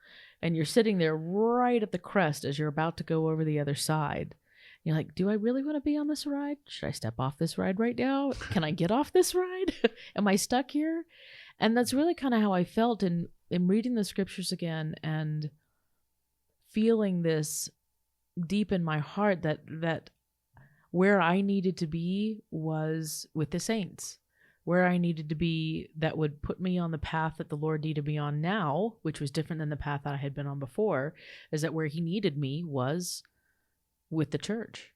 and you're sitting there right at the crest as you're about to go over the other side. You're like, do I really want to be on this ride? Should I step off this ride right now? Can I get off this ride? Am I stuck here? And that's really kind of how I felt in reading the scriptures again and feeling this deep in my heart that where I needed to be was with the saints. Where I needed to be that would put me on the path that the Lord needed me on now, which was different than the path that I had been on before, is that where he needed me was with the church.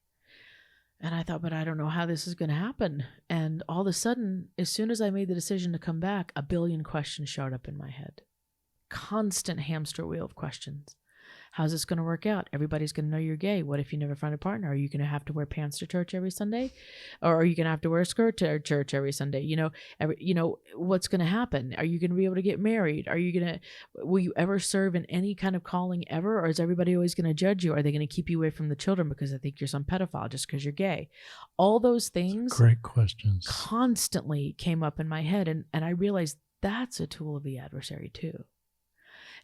And I thought, but I don't know how this is going to happen. And all of a sudden, as soon as I made the decision to come back, a billion questions showed up in my head. Constant hamster wheel of questions. How's this going to work out? Everybody's going to know you're gay. What if you never find a partner? Are you going to have to wear pants to church every Sunday? Or are you going to have to wear a skirt to church every Sunday? What's going to happen? Are you going to be able to get married? Will you ever serve in any kind of calling ever? Or is everybody always going to judge you? Are they going to keep you away from the children because they think you're some pedophile just because you're gay? All those things, great questions, constantly came up in my head. And I realized that's a tool of the adversary too.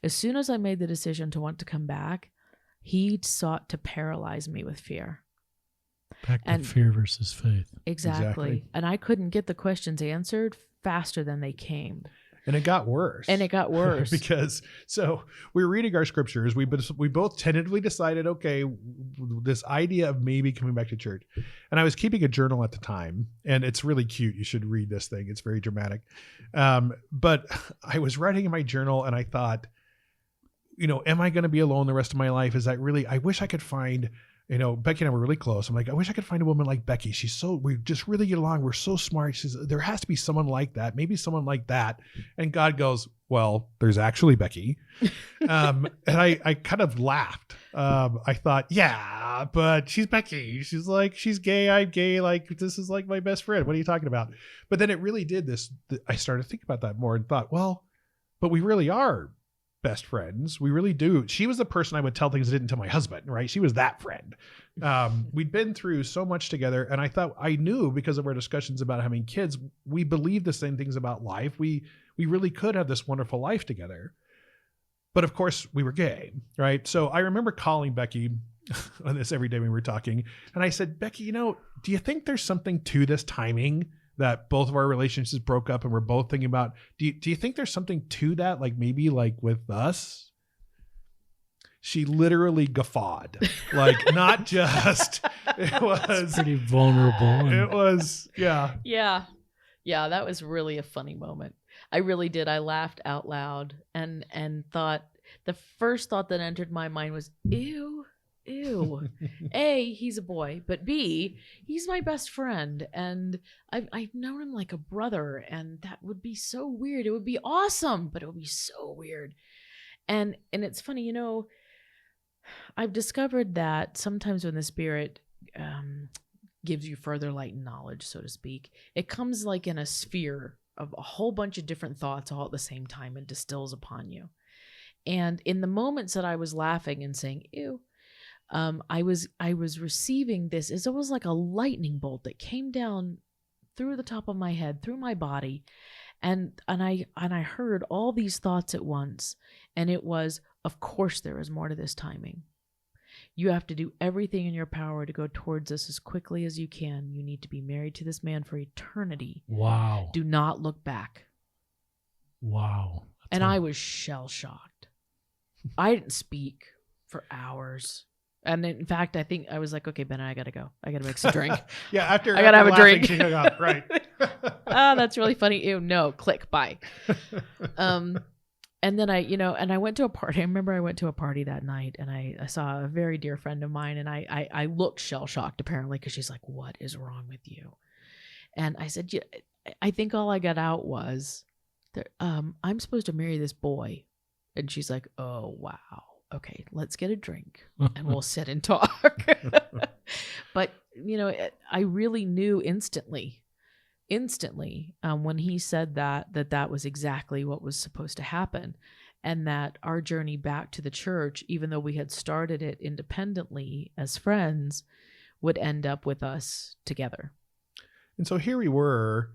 As soon as I made the decision to want to come back, he sought to paralyze me with fear. Back to fear versus faith. Exactly. And I couldn't get the questions answered faster than they came. And it got worse. Because so we were reading our scriptures. We both tentatively decided, okay, this idea of maybe coming back to church. And I was keeping a journal at the time, and it's really cute. You should read this thing. It's very dramatic. But I was writing in my journal, and I thought, am I going to be alone the rest of my life? Is that really, I wish I could find, Becky and I were really close. I'm like, I wish I could find a woman like Becky. We just really get along. We're so smart. She says, there has to be someone like that, maybe someone like that. And God goes, well, there's actually Becky. And I kind of laughed. I thought, yeah, but she's Becky. She's like, she's gay. I'm gay. Like, this is like my best friend. What are you talking about? But then it really did this. I started to think about that more and thought, well, but we really are best friends. We really do. She was the person I would tell things I didn't tell my husband, right? She was that friend. We'd been through so much together, and I thought I knew because of our discussions about having kids, we believed the same things about life. We really could have this wonderful life together. But of course we were gay, right? So I remember calling Becky on this every day when we were talking, and I said, Becky, do you think there's something to this timing that both of our relationships broke up and we're both thinking about, do you think there's something to that? Like maybe like with us? she literally guffawed. Like, not just, it was Pretty vulnerable. it was, yeah. Yeah. Yeah, that was really a funny moment. I really did. I laughed out loud and thought, the first thought that entered my mind was, ew. A, he's a boy, but B, he's my best friend, and I've known him like a brother, and that would be so weird. It would be awesome, but it would be so weird. And it's funny, I've discovered that sometimes when the Spirit gives you further light and knowledge, so to speak, it comes like in a sphere of a whole bunch of different thoughts all at the same time and distills upon you. And in the moments that I was laughing and saying, ew, I was receiving this. It's almost like a lightning bolt that came down through the top of my head, through my body, and I heard all these thoughts at once, and it was, of course, there is more to this timing. You have to do everything in your power to go towards this as quickly as you can. You need to be married to this man for eternity. Wow. Do not look back. Wow. And I was shell shocked. I didn't speak for hours. And in fact, I think I was like, okay, Bennett, I got to go. I got to mix a drink. Yeah, after I gotta have a laughing, drink. she hung up, right. That's really funny. Ew, no, click, bye. And then I went to a party. I remember I went to a party that night, and I saw a very dear friend of mine, and I looked shell-shocked apparently, because she's like, what is wrong with you? And I said, yeah, I think all I got out was, I'm supposed to marry this boy. And she's like, oh, wow. Okay, let's get a drink and we'll sit and talk. But, I really knew instantly when he said that was exactly what was supposed to happen. And that our journey back to the church, even though we had started it independently as friends, would end up with us together. And so here we were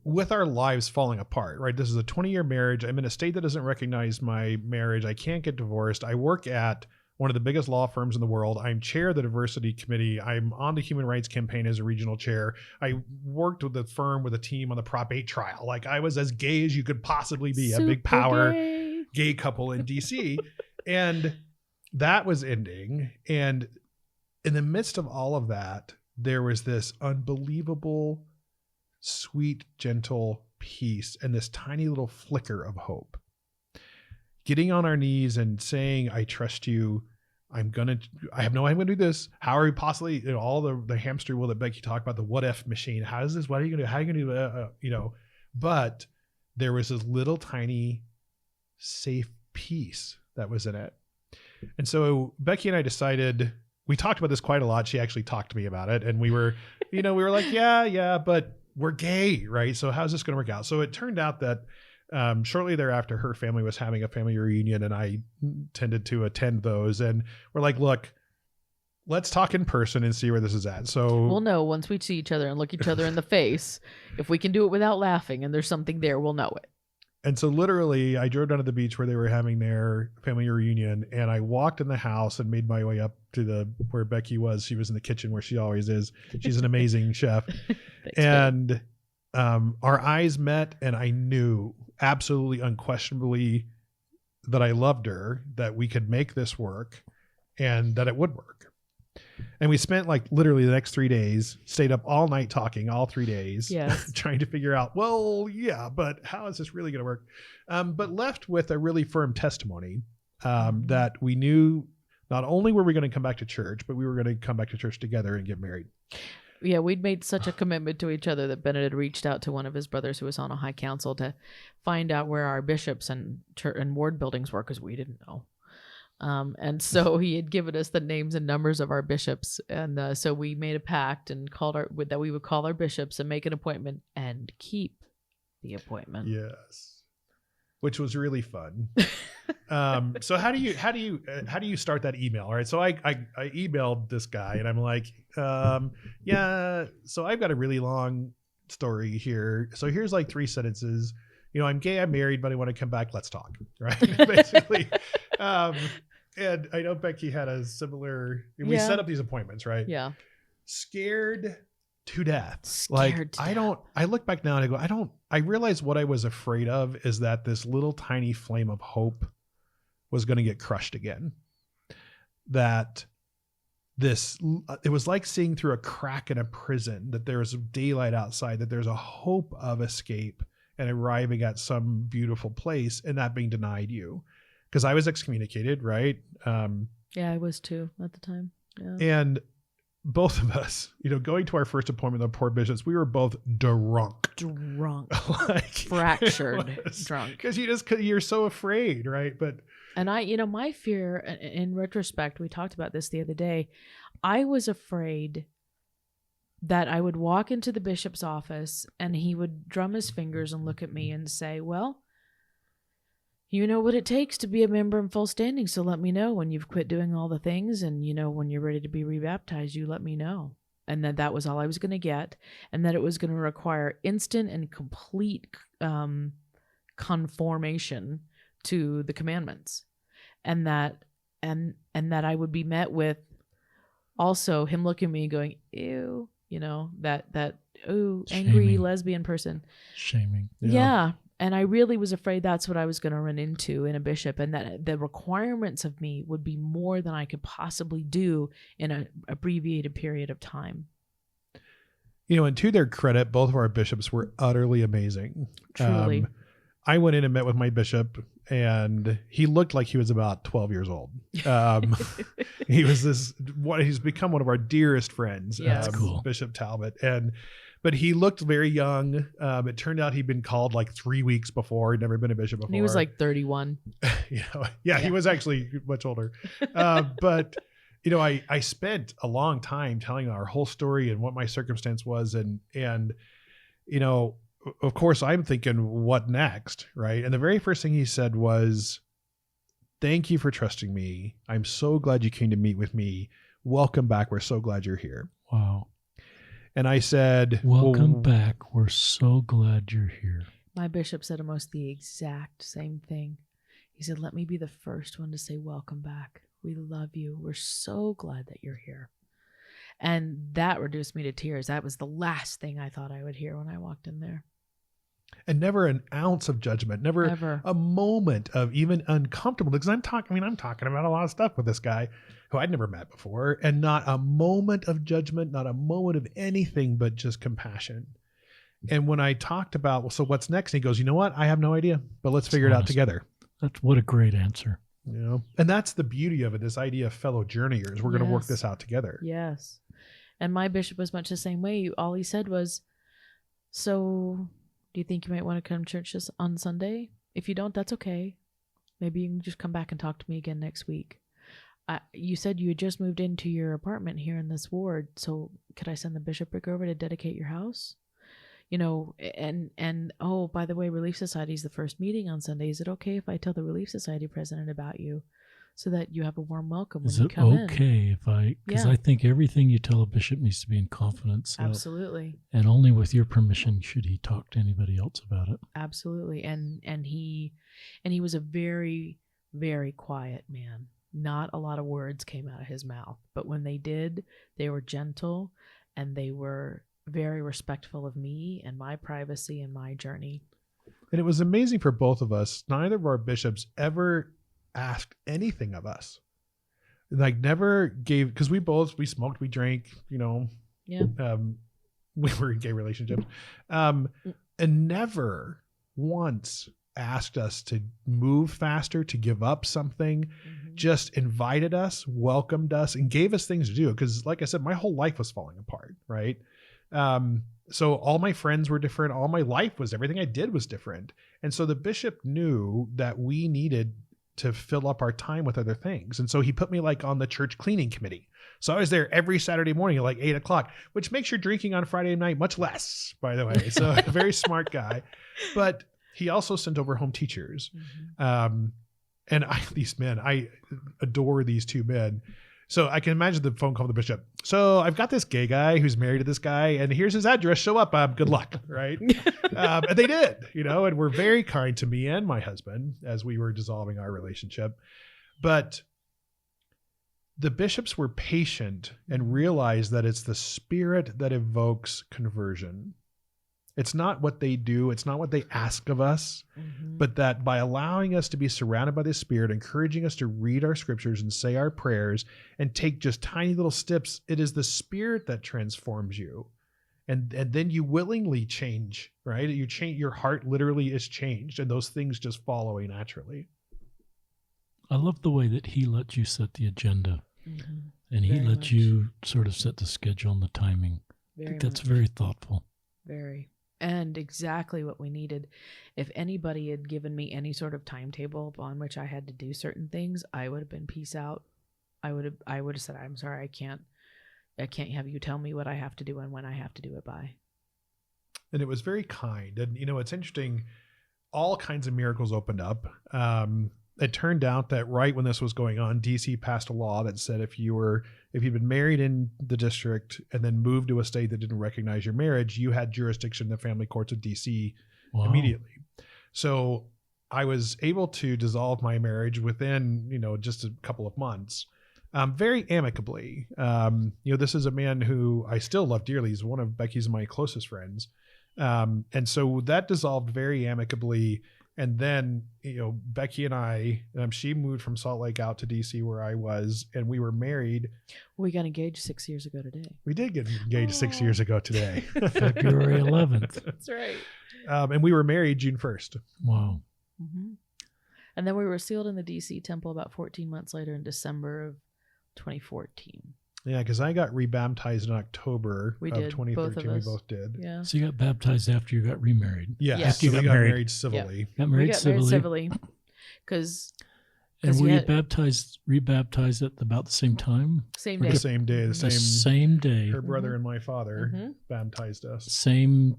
with our lives falling apart, right? This is a 20-year marriage. I'm in a state that doesn't recognize my marriage. I can't get divorced. I work at one of the biggest law firms in the world. I'm chair of the diversity committee. I'm on the human rights campaign as a regional chair. I worked with the firm with a team on the Prop 8 trial. Like, I was as gay as you could possibly be, a big power gay couple in DC. And that was ending. And in the midst of all of that, there was this unbelievable, sweet, gentle peace and this tiny little flicker of hope. Getting on our knees and saying, I trust you. I have no idea I'm going to do this. How are we possibly, all the hamster wheel that Becky talked about, the what if machine. How is this? What are you going to do? How are you going to do, but there was this little tiny safe peace that was in it. And so Becky and I decided, we talked about this quite a lot. She actually talked to me about it. And we were, we were like, yeah, but we're gay, right? So how's this going to work out? So it turned out that shortly thereafter, her family was having a family reunion, and I tended to attend those. And we're like, look, let's talk in person and see where this is at. So we'll know once we see each other and look each other in the face. If we can do it without laughing and there's something there, we'll know it. And so literally I drove down to the beach where they were having their family reunion, and I walked in the house and made my way up to where Becky was. She was in the kitchen where she always is. She's an amazing chef. Thanks, and our eyes met, and I knew absolutely unquestionably that I loved her, that we could make this work, and that it would work. And we spent like literally the next 3 days, stayed up all night talking all 3 days, yes. trying to figure out, well, yeah, but how is this really going to work? But left with a really firm testimony that we knew not only were we going to come back to church, but we were going to come back to church together and get married. Yeah, we'd made such a commitment to each other that Bennett had reached out to one of his brothers who was on a high council to find out where our bishops and ward buildings were, because we didn't know. And so he had given us the names and numbers of our bishops. And so we made a pact and that we would call our bishops and make an appointment and keep the appointment. Yes. Which was really fun. So how do you start that email? All right. So I emailed this guy, and I'm like, yeah, so I've got a really long story here. So here's like 3 sentences. I'm gay, I'm married, but I want to come back. Let's talk. Right. Basically. And I know Becky had a similar, we set up these appointments, right? Yeah. Scared to death. I look back now and I go, I realize what I was afraid of is that this little tiny flame of hope was going to get crushed again. that it was like seeing through a crack in a prison, that there's daylight outside, that there's a hope of escape and arriving at some beautiful place, and that being denied you. Because I was excommunicated, right? Yeah, I was too at the time. Yeah. And both of us, going to our first appointment with the poor bishops, we were both drunk. Fractured drunk. Because you're so afraid, right? And my fear, in retrospect, we talked about this the other day, I was afraid that I would walk into the bishop's office and he would drum his fingers and look at me and say, well, you know what it takes to be a member in full standing, so let me know when you've quit doing all the things, and when you're ready to be rebaptized, you let me know. And that was all I was going to get, and that it was going to require instant and complete conformation to the commandments, and that I would be met with also him looking at me and going, ew, that ooh, angry Shaming. lesbian person. Shaming. Yeah. And I really was afraid that's what I was going to run into in a bishop, and that the requirements of me would be more than I could possibly do in an abbreviated period of time. And to their credit, both of our bishops were utterly amazing. Truly. I went in and met with my bishop, and he looked like he was about 12 years old. He's become one of our dearest friends, Yes. Cool. Bishop Talbot. But he looked very young. It turned out he'd been called like 3 weeks before. He'd never been a bishop before. And he was like 31. Yeah, he was actually much older. But I spent a long time telling our whole story and what my circumstance was. And of course, I'm thinking, what next, right? And the very first thing he said was, thank you for trusting me. I'm so glad you came to meet with me. Welcome back. We're so glad you're here. Wow. And I said, welcome back. We're so glad you're here. My bishop said almost the exact same thing. He said, let me be the first one to say, welcome back. We love you. We're so glad that you're here. And that reduced me to tears. That was the last thing I thought I would hear when I walked in there. And never an ounce of judgment, never Ever. a moment of even uncomfortable. Because I'm talking about a lot of stuff with this guy who I'd never met before, and not a moment of judgment, not a moment of anything but just compassion. And when I talked about, well, so what's next? And he goes, you know what? I have no idea, but let's figure it out together. That's what a great answer. And that's the beauty of it. This idea of fellow journeyers. We're going to work this out together. Yes. And my bishop was much the same way. All he said was, so do you think you might want to come to church on Sunday? If you don't, that's okay. Maybe you can just come back and talk to me again next week. You said you had just moved into your apartment here in this ward, so could I send the bishopric over to dedicate your house? And oh, by the way, Relief Society is the first meeting on Sunday. Is it okay if I tell the Relief Society president about you, so that you have a warm welcome when you come in? Is it okay if because I think everything you tell a bishop needs to be in confidence. Absolutely. And only with your permission should he talk to anybody else about it. Absolutely. And he was a very, very quiet man. Not a lot of words came out of his mouth, but when they did, they were gentle, and they were very respectful of me and my privacy and my journey. And it was amazing for both of us. Neither of our bishops ever asked anything of us. Like, never gave, because we smoked, we drank, Yeah. We were in gay relationships, and never once asked us to move faster, to give up something. Just invited us, welcomed us, and gave us things to do. Because like I said, my whole life was falling apart, right? So all my friends were different. All my life was, everything I did was different. And so the bishop knew that we needed to fill up our time with other things. And so he put me on the church cleaning committee. So I was there every Saturday morning at 8:00, which makes your drinking on Friday night much less, by the way. So a very smart guy. But he also sent over home teachers. And I adore these two men. So I can imagine the phone call to the bishop. So I've got this gay guy who's married to this guy, and here's his address. Show up. Good luck. Right. And they did, and were very kind to me and my husband as we were dissolving our relationship. But the bishops were patient and realized that it's the Spirit that evokes conversion. It's not what they do. It's not what they ask of us, but that by allowing us to be surrounded by the Spirit, encouraging us to read our scriptures and say our prayers and take just tiny little steps, it is the Spirit that transforms you. And then you willingly change, right? You change, your heart literally is changed, and those things just follow naturally. I love the way that he lets you set the agenda, and he Very lets much. you sort of set the schedule and the timing. I think that's very thoughtful. Very. And exactly what we needed. If anybody had given me any sort of timetable upon which I had to do certain things, I would have been peace out. I would have said, I'm sorry, I can't have you tell me what I have to do and when I have to do it by. And it was very kind. And, it's interesting. All kinds of miracles opened up. It turned out that right when this was going on, DC passed a law that said if you'd been married in the district and then moved to a state that didn't recognize your marriage, you had jurisdiction in the family courts of DC immediately. So I was able to dissolve my marriage within, just a couple of months, very amicably. This is a man who I still love dearly. He's one of Becky's and my closest friends. And so that dissolved very amicably. And then, Becky and I, she moved from Salt Lake out to DC where I was, and we were married. We got engaged 6 years ago today. We did get engaged 6 years ago today. February 11th. That's right. And we were married June 1st. Wow. And then we were sealed in the DC temple about 14 months later in December of 2014. Yeah, because I got rebaptized in October of 2013. Both of us. We both did. Yeah. So you got baptized after you got remarried. Yeah. Yes. So we You got got married. married civilly. Got We married got married civilly. civilly. Because And were you you had- rebaptized at about the same time? same The day. same day, the The same. same day, Her brother and my father Mhm. baptized us. same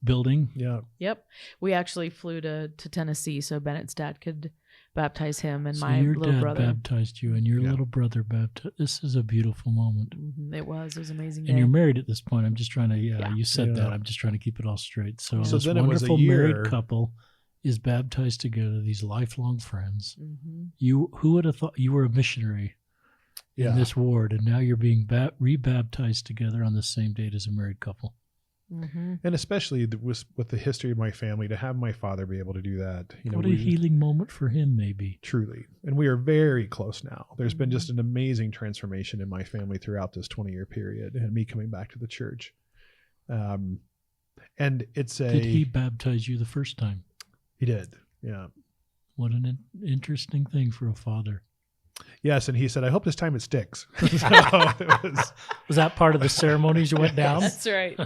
building. Yeah. Yep. We actually flew to Tennessee so Bennett's dad could baptize him and So my your little dad brother. baptized you, and your Yeah. little brother baptized. This is a beautiful moment. It was an amazing And day. you're married at this point. I'm just trying to. Yeah. You said Yeah. that. I'm just trying to keep it all straight. So, So this then it was a wonderful year. married couple is baptized together. These lifelong friends. Mhm. Who would have thought you were a missionary Yeah. in this ward, and now you're being rebaptized together on the same date as a married couple? Mhm. And especially with the history of my family, to have my father be able to do that, What a healing moment for him, maybe. truly. And we are very close now. There's been Mhm. just an amazing transformation in my family throughout this 20-year period, and me coming back to the church. And it's Did he baptize you the first time? he did. Yeah. What an interesting thing for a father. Yes. And he said, I hope this time it sticks. So it was, Was that part of the ceremonies you went down? That's right.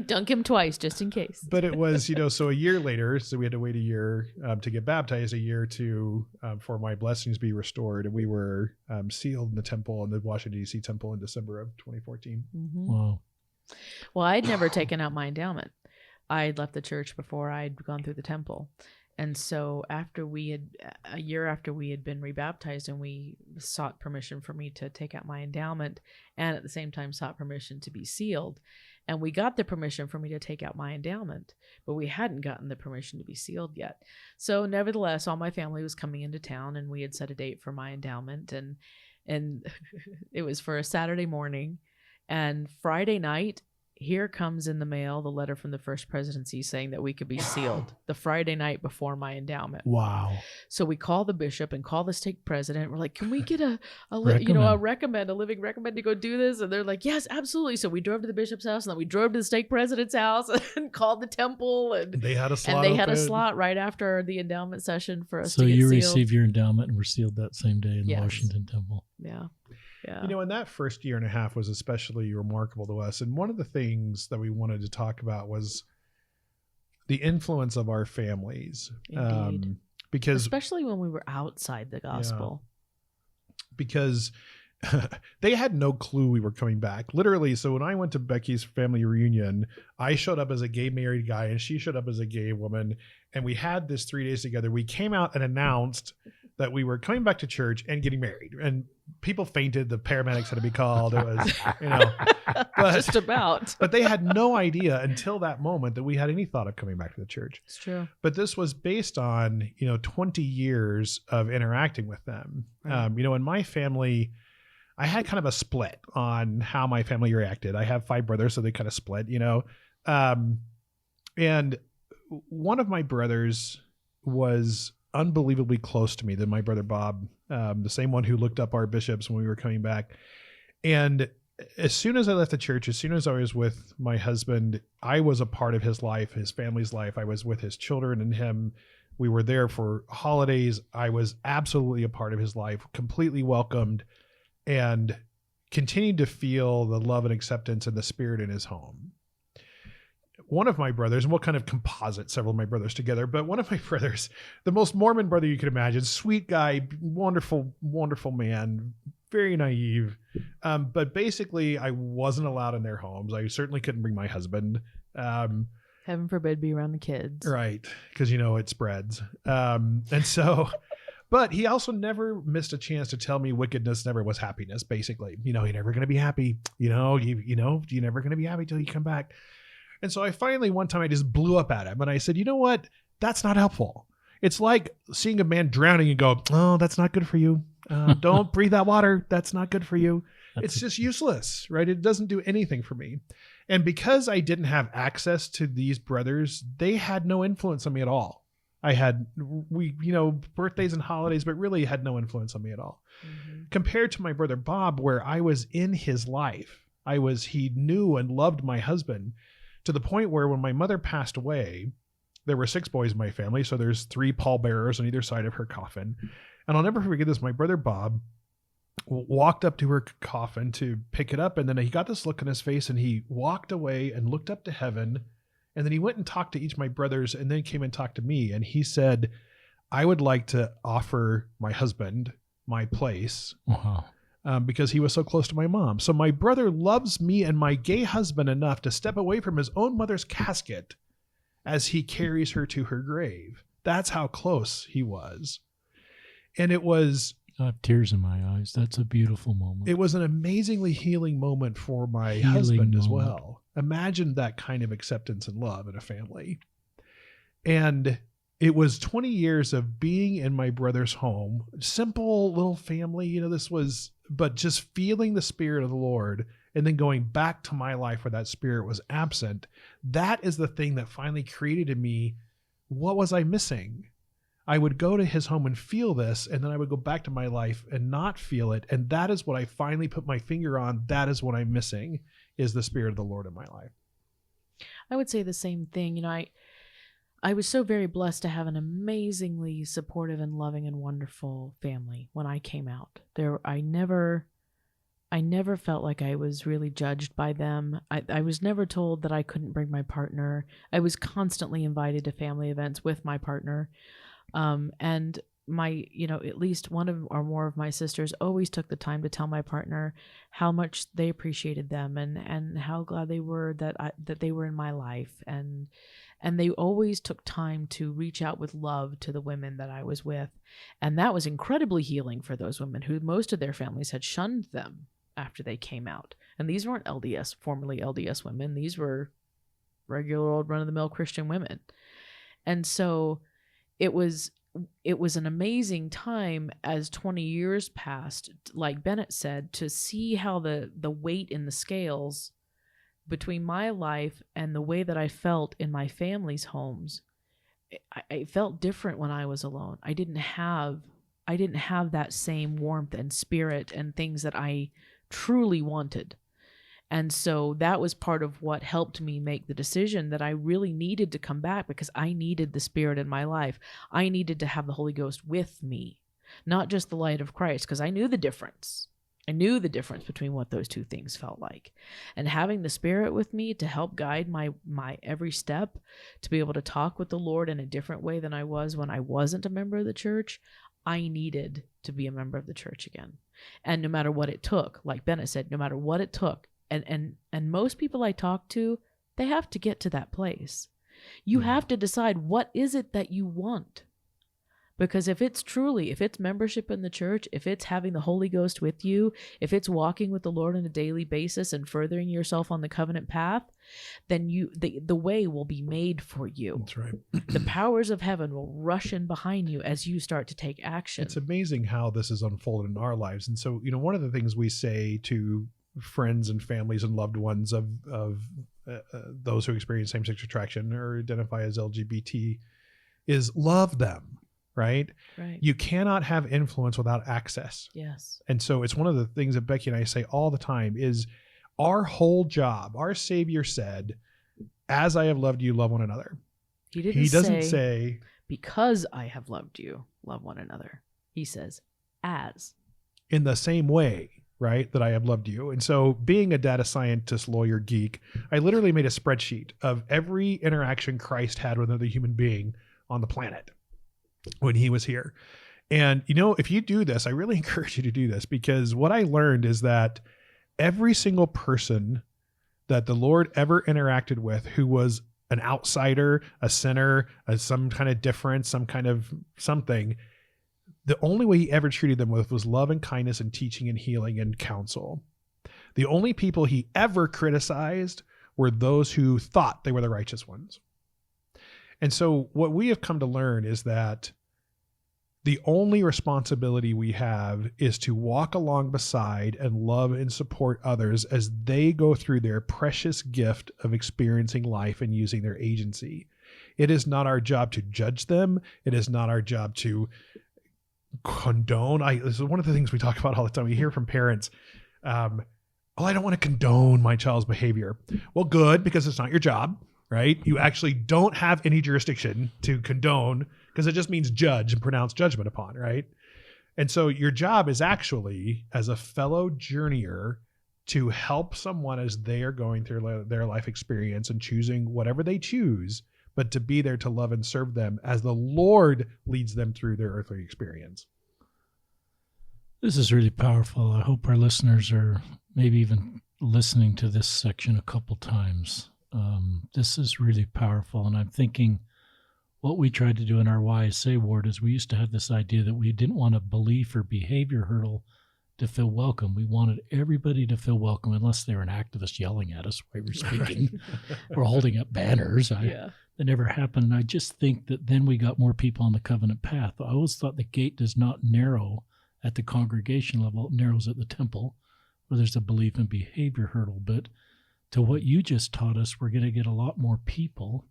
Dunk him twice just in case. but it was, so a year later, so we had to wait a year to get baptized, a year to for my blessings be restored. And we were sealed in the temple, in the Washington, D.C. temple in December of 2014. Mhm. Wow. Well, I'd never taken out my endowment. I'd left the church before I'd gone through the temple. And so a year after we had been rebaptized, and we sought permission for me to take out my endowment, and at the same time sought permission to be sealed. And we got the permission for me to take out my endowment, but we hadn't gotten the permission to be sealed yet. So nevertheless, all my family was coming into town, and we had set a date for my endowment, and it was for a Saturday morning. And Friday night, here comes in the mail the letter from the First Presidency saying that we could be sealed the Friday night before my endowment. Wow. So we call the bishop and call the stake president. We're like, can we get a living recommend to go do this? And they're like, yes, absolutely. So we drove to the bishop's house, and then we drove to the stake president's house and called the temple, and They had a slot. they had a open. slot right after the endowment session for us So to get you sealed. received your endowment and were sealed that same day in the Yes. Washington Temple. Yeah. Yeah. And that first year and a half was especially remarkable to us. And one of the things that we wanted to talk about was the influence of our families. Indeed. Because especially when we were outside the gospel. because they had no clue we were coming back. Literally, so when I went to Becky's family reunion, I showed up as a gay married guy and she showed up as a gay woman. And we had this 3 days together. We came out and announced that we were coming back to church and getting married. And people fainted. The paramedics had to be called. It was, but, Just about. but they had no idea until that moment that we had any thought of coming back to the church. It's true. But this was based on, 20 years of interacting with them. Right. In my family, I had kind of a split on how my family reacted. I have 5 brothers, so they kind of split, And one of my brothers was unbelievably close to me than my brother Bob, the same one who looked up our bishops when we were coming back. And as soon as I left the church, as soon as I was with my husband, I was a part of his life, his family's life. I was with his children and him. We were there for holidays. I was absolutely a part of his life, completely welcomed, and continued to feel the love and acceptance and the spirit in his home. One of my brothers, and we'll kind of composite several of my brothers together, but one of my brothers, the most Mormon brother you could imagine, sweet guy, wonderful, wonderful man, very naive. But basically, I wasn't allowed in their homes. I certainly couldn't bring my husband. Heaven forbid be around the kids. Right. Because, it spreads. And so, but he also never missed a chance to tell me wickedness never was happiness, basically. You're never going to be happy. You're never going to be happy till you come back. And so I finally, one time I just blew up at him and I said, you know what? That's not helpful. It's like seeing a man drowning and go, oh, that's not good for you. Don't breathe that water. That's not good for you. It's just useless, right? It doesn't do anything for me. And because I didn't have access to these brothers, they had no influence on me at all. Birthdays and holidays, but really had no influence on me at all. Mm-hmm. Compared to my brother Bob, where I was in his life, he knew and loved my husband to the point where when my mother passed away, there were 6 boys in my family. So there's 3 pallbearers on either side of her coffin. And I'll never forget this. My brother Bob walked up to her coffin to pick it up. And then he got this look on his face and he walked away and looked up to heaven. And then he went and talked to each of my brothers and then came and talked to me. And he said, I would like to offer my husband my place. Wow. Because he was so close to my mom. So my brother loves me and my gay husband enough to step away from his own mother's casket as he carries her to her grave. That's how close he was. And it was... I have tears in my eyes. That's a beautiful moment. It was an amazingly healing moment for my husband as well. Imagine that kind of acceptance and love in a family. And it was 20 years of being in my brother's home, simple little family, but just feeling the Spirit of the Lord and then going back to my life where that Spirit was absent. That is the thing that finally created in me, what was I missing? I would go to his home and feel this, and then I would go back to my life and not feel it. And that is what I finally put my finger on. That is what I'm missing, is the Spirit of the Lord in my life. I would say the same thing. I was so very blessed to have an amazingly supportive and loving and wonderful family when I came out. I never felt like I was really judged by them. I was never told that I couldn't bring my partner. I was constantly invited to family events with my partner. And at least one of or more of my sisters always took the time to tell my partner how much they appreciated them and how glad they were that they were in my life. And they always took time to reach out with love to the women that I was with. And that was incredibly healing for those women who most of their families had shunned them after they came out. And these weren't formerly LDS women. These were regular old run-of-the-mill Christian women. And so it was an amazing time as 20 years passed, like Bennett said, to see how the weight in the scales between my life and the way that I felt in my family's homes. I felt different when I was alone. I didn't have that same warmth and spirit and things that I truly wanted. And so that was part of what helped me make the decision that I really needed to come back, because I needed the Spirit in my life. I needed to have the Holy Ghost with me, not just the light of Christ, because I knew the difference. I knew the difference between what those two things felt like. And having the Spirit with me to help guide my every step, to be able to talk with the Lord in a different way than I was when I wasn't a member of the church, I needed to be a member of the church again. And no matter what it took, like Bennett said, no matter what it took, and most people I talk to, they have to get to that place. You have to decide, what is it that you want? Because if it's membership in the church, if it's having the Holy Ghost with you, if it's walking with the Lord on a daily basis and furthering yourself on the covenant path, then the way will be made for you. That's right. The powers of heaven will rush in behind you as you start to take action. It's amazing how this has unfolded in our lives. And so, one of the things we say to friends and families and loved ones of those who experience same-sex attraction or identify as LGBT is love them, right? Right. You cannot have influence without access. Yes. And so it's one of the things that Becky and I say all the time is our whole job, our Savior said, as I have loved you, love one another. He doesn't say, because I have loved you, love one another. He says, as. in the same way, right, that I have loved you. And so being a data scientist, lawyer, geek, I literally made a spreadsheet of every interaction Christ had with another human being on the planet when he was here. And, if you do this, I really encourage you to do this, because what I learned is that every single person that the Lord ever interacted with who was an outsider, a sinner, some kind of difference, some kind of something, the only way he ever treated them with was love and kindness and teaching and healing and counsel. The only people he ever criticized were those who thought they were the righteous ones. And so what we have come to learn is that the only responsibility we have is to walk along beside and love and support others as they go through their precious gift of experiencing life and using their agency. It is not our job to judge them. It is not our job to condone. This is one of the things we talk about all the time. We hear from parents, I don't want to condone my child's behavior. Well, good, because it's not your job, right? You actually don't have any jurisdiction to condone, because it just means judge and pronounce judgment upon, right? And so your job is actually, as a fellow journeyer, to help someone as they are going through their life experience and choosing whatever they choose, but to be there to love and serve them as the Lord leads them through their earthly experience. This is really powerful. I hope our listeners are maybe even listening to this section a couple times. This is really powerful. And I'm thinking what we tried to do in our YSA ward is we used to have this idea that we didn't want a belief or behavior hurdle to feel welcome. We wanted everybody to feel welcome, unless they were an activist yelling at us while we were speaking or holding up banners. That never happened. I just think that then we got more people on the covenant path. I always thought the gate does not narrow at the congregation level. It narrows at the temple, where there's a belief and behavior hurdle. But to what you just taught us, we're going to get a lot more people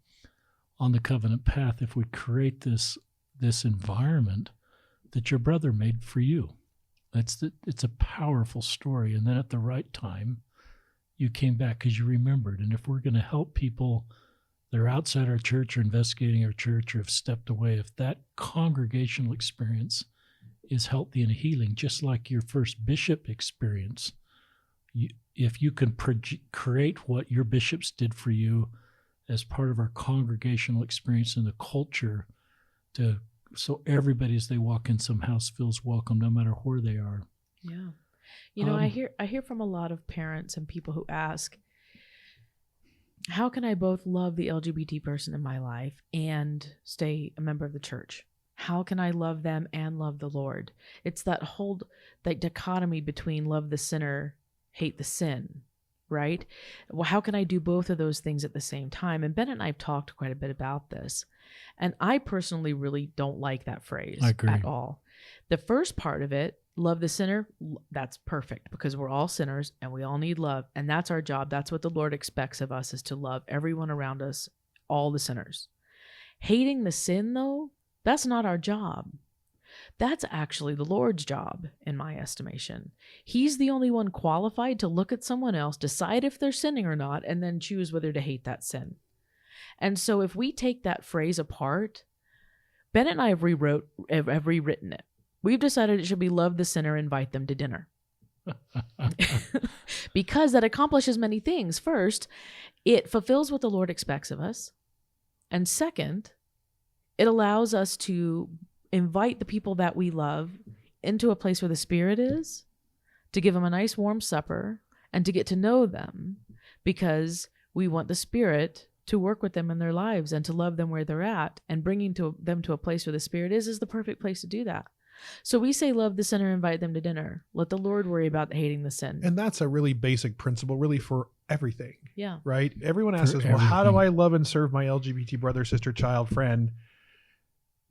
on the covenant path if we create this environment that your brother made for you. It's a powerful story. And then at the right time, you came back because you remembered. And if we're going to help people that are outside our church or investigating our church or have stepped away, if that congregational experience is healthy and healing, just like your first bishop experience, if you can create what your bishops did for you as part of our congregational experience in the culture, so everybody as they walk in some house feels welcome no matter where they are. Yeah. I hear from a lot of parents and people who ask, how can I both love the LGBT person in my life and stay a member of the church? How can I love them and love the Lord? It's that whole dichotomy between love the sinner, hate the sin, right? Well, how can I do both of those things at the same time? And Bennett and I have talked quite a bit about this. And I personally really don't like that phrase at all. The first part of it, love the sinner, that's perfect, because we're all sinners and we all need love. And that's our job. That's what the Lord expects of us, is to love everyone around us, all the sinners. Hating the sin, though, that's not our job. That's actually the Lord's job, in my estimation. He's the only one qualified to look at someone else, decide if they're sinning or not, and then choose whether to hate that sin. And so if we take that phrase apart, Bennett and I have rewritten it. We've decided it should be love the sinner, invite them to dinner. Because that accomplishes many things. First, it fulfills what the Lord expects of us. And second, it allows us to invite the people that we love into a place where the Spirit is, to give them a nice warm supper, and to get to know them, because we want the Spirit to work with them in their lives and to love them where they're at. And bringing them to a place where the Spirit is the perfect place to do that. So we say love the sinner, invite them to dinner. Let the Lord worry about hating the sin. And that's a really basic principle, really, for everything. Yeah. Right? Everyone asks us, well, how do I love and serve my LGBT brother, sister, child, friend?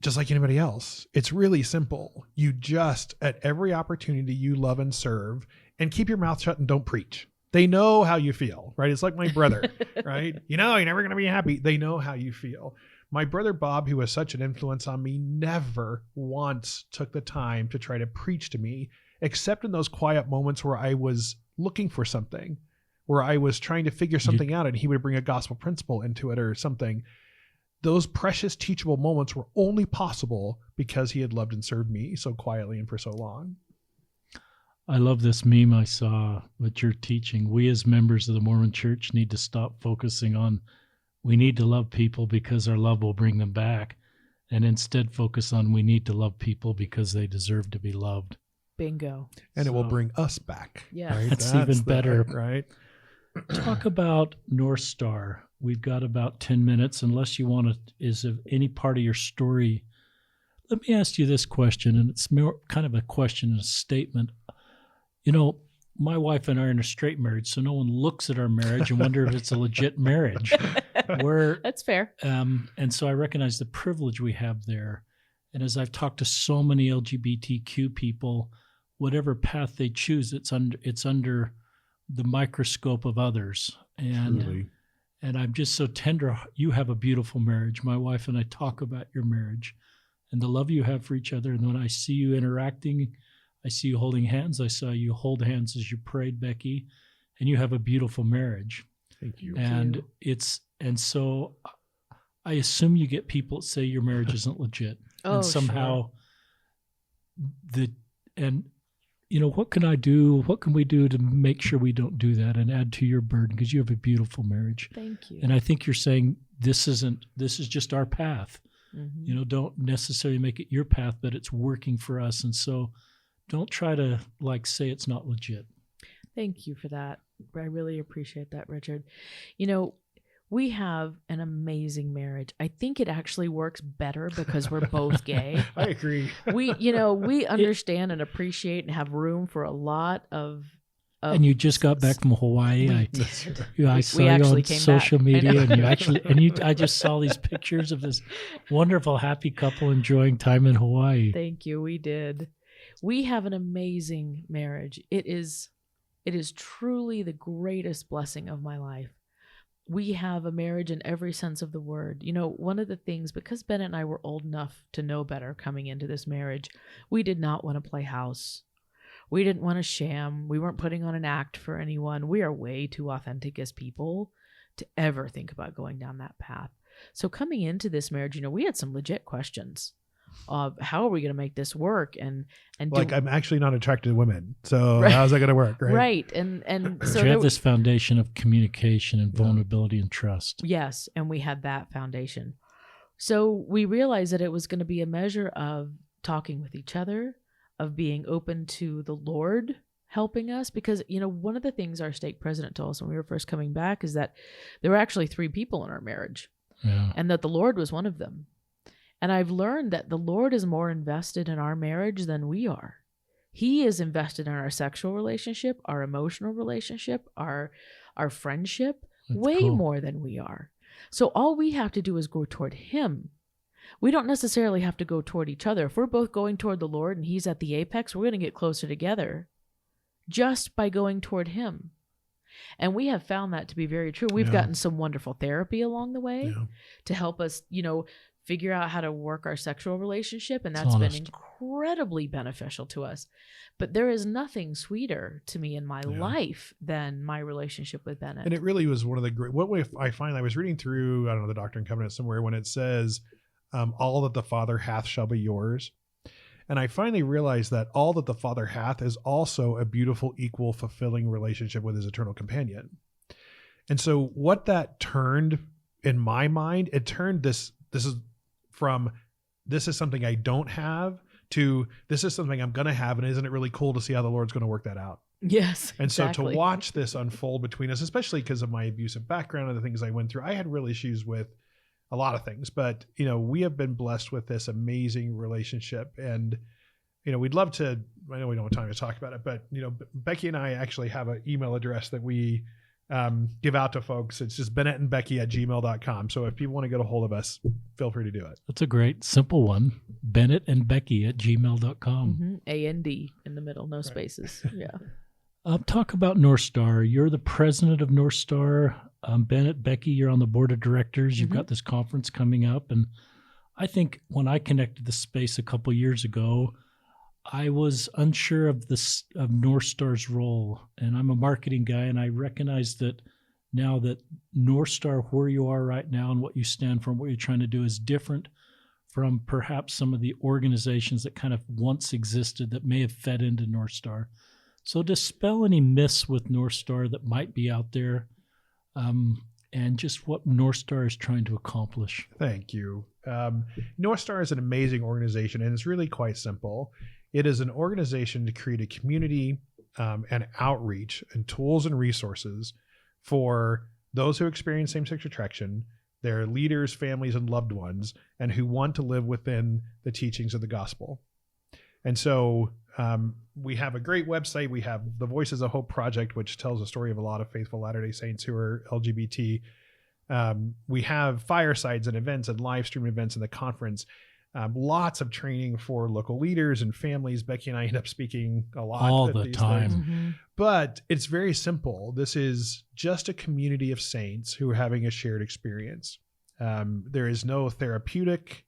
Just like anybody else. It's really simple. You just, at every opportunity, you love and serve, and keep your mouth shut and don't preach. They know how you feel, right? It's like my brother, right? You're never going to be happy. They know how you feel. My brother Bob, who was such an influence on me, never once took the time to try to preach to me, except in those quiet moments where I was looking for something, where I was trying to figure something out, and he would bring a gospel principle into it or something. Those precious teachable moments were only possible because he had loved and served me so quietly and for so long. I love this meme I saw that you're teaching. We as members of the Mormon Church need to stop focusing on we need to love people because our love will bring them back, and instead focus on we need to love people because they deserve to be loved. Bingo. And it will bring us back. Yeah. Right? That's even better. Right? Talk about North Star. We've got about 10 minutes, unless you want to, is there any part of your story? Let me ask you this question, and it's more kind of a question and a statement. My wife and I are in a straight marriage, so no one looks at our marriage and wonder if it's a legit marriage. That's fair. And so I recognize the privilege we have there. And as I've talked to so many LGBTQ people, whatever path they choose, it's under the microscope of others. And I'm just so tender. You have a beautiful marriage. My wife and I talk about your marriage and the love you have for each other. And when I see you interacting, I see you holding hands. I saw you hold hands as you prayed, Becky, and you have a beautiful marriage. Thank you. And so I assume you get people that say your marriage isn't legit. And somehow what can I do? What can we do to make sure we don't do that and add to your burden? Because you have a beautiful marriage. Thank you. And I think you're saying this is just our path. Mm-hmm. Don't necessarily make it your path, but it's working for us. And so don't try to say it's not legit. Thank you for that. I really appreciate that, Richard. We have an amazing marriage. I think it actually works better because we're both gay. I agree. We understand and appreciate and have room for a lot of and you just got back from Hawaii. I saw you on social media, and I just saw these pictures of this wonderful, happy couple enjoying time in Hawaii. Thank you. We did. We have an amazing marriage. It is truly the greatest blessing of my life. We have a marriage in every sense of the word. One of the things, because Bennett and I were old enough to know better coming into this marriage, we did not want to play house. We didn't want to sham. We weren't putting on an act for anyone. We are way too authentic as people to ever think about going down that path. So coming into this marriage, we had some legit questions of how are we going to make this work? And I'm actually not attracted to women. So how's that going to work? Right. Right. And so you have this foundation of communication and vulnerability and trust. Yes. And we had that foundation. So we realized that it was going to be a measure of talking with each other, of being open to the Lord helping us. Because, one of the things our stake president told us when we were first coming back is that there were actually 3 people in our marriage and that the Lord was one of them. And I've learned that the Lord is more invested in our marriage than we are. He is invested in our sexual relationship, our emotional relationship, our friendship, way more than we are. So all we have to do is go toward him. We don't necessarily have to go toward each other. If we're both going toward the Lord and he's at the apex, we're going to get closer together just by going toward him. And we have found that to be very true. We've gotten some wonderful therapy along the way to help us, figure out how to work our sexual relationship. And that's been incredibly beneficial to us. But there is nothing sweeter to me in my life than my relationship with Bennett. And it really was one of the great, I was reading through, the Doctrine and Covenants somewhere when it says, all that the Father hath shall be yours. And I finally realized that all that the Father hath is also a beautiful, equal, fulfilling relationship with his eternal companion. And so what that turned in my mind, it turned this is something I don't have to this is something I'm going to have. And isn't it really cool to see how the Lord's going to work that out? Yes. And so to watch this unfold between us, especially because of my abusive background and the things I went through, I had real issues with a lot of things, but we have been blessed with this amazing relationship. And, we'd love to, I know we don't have time to talk about it, but, Becky and I actually have an email address that we give out to folks. It's just bennettandbecky@gmail.com. So if people want to get a hold of us, feel free to do it. That's a great, simple one. Bennettandbecky@gmail.com. Mm-hmm. A-N-D in the middle, no spaces. Yeah. Talk about North Star. You're the president of North Star. Bennett, Becky, you're on the board of directors. You've got this conference coming up. And I think when I connected the space a couple years ago, I was unsure of North Star's role. And I'm a marketing guy, and I recognize that now that North Star, where you are right now and what you stand for and what you're trying to do is different from perhaps some of the organizations that kind of once existed that may have fed into North Star. So dispel any myths with North Star that might be out there, and just what North Star is trying to accomplish. Thank you. North Star is an amazing organization, and it's really quite simple. It is an organization to create a community and outreach and tools and resources for those who experience same-sex attraction, their leaders, families, and loved ones, and who want to live within the teachings of the gospel. And so we have a great website. We have the Voices of Hope Project, which tells the story of a lot of faithful Latter-day Saints who are LGBT. We have firesides and events and live stream events in the conference. Lots of training for local leaders and families. Becky and I end up speaking a lot all at the these time. things. But it's very simple. This is just a community of saints who are having a shared experience. There is no therapeutic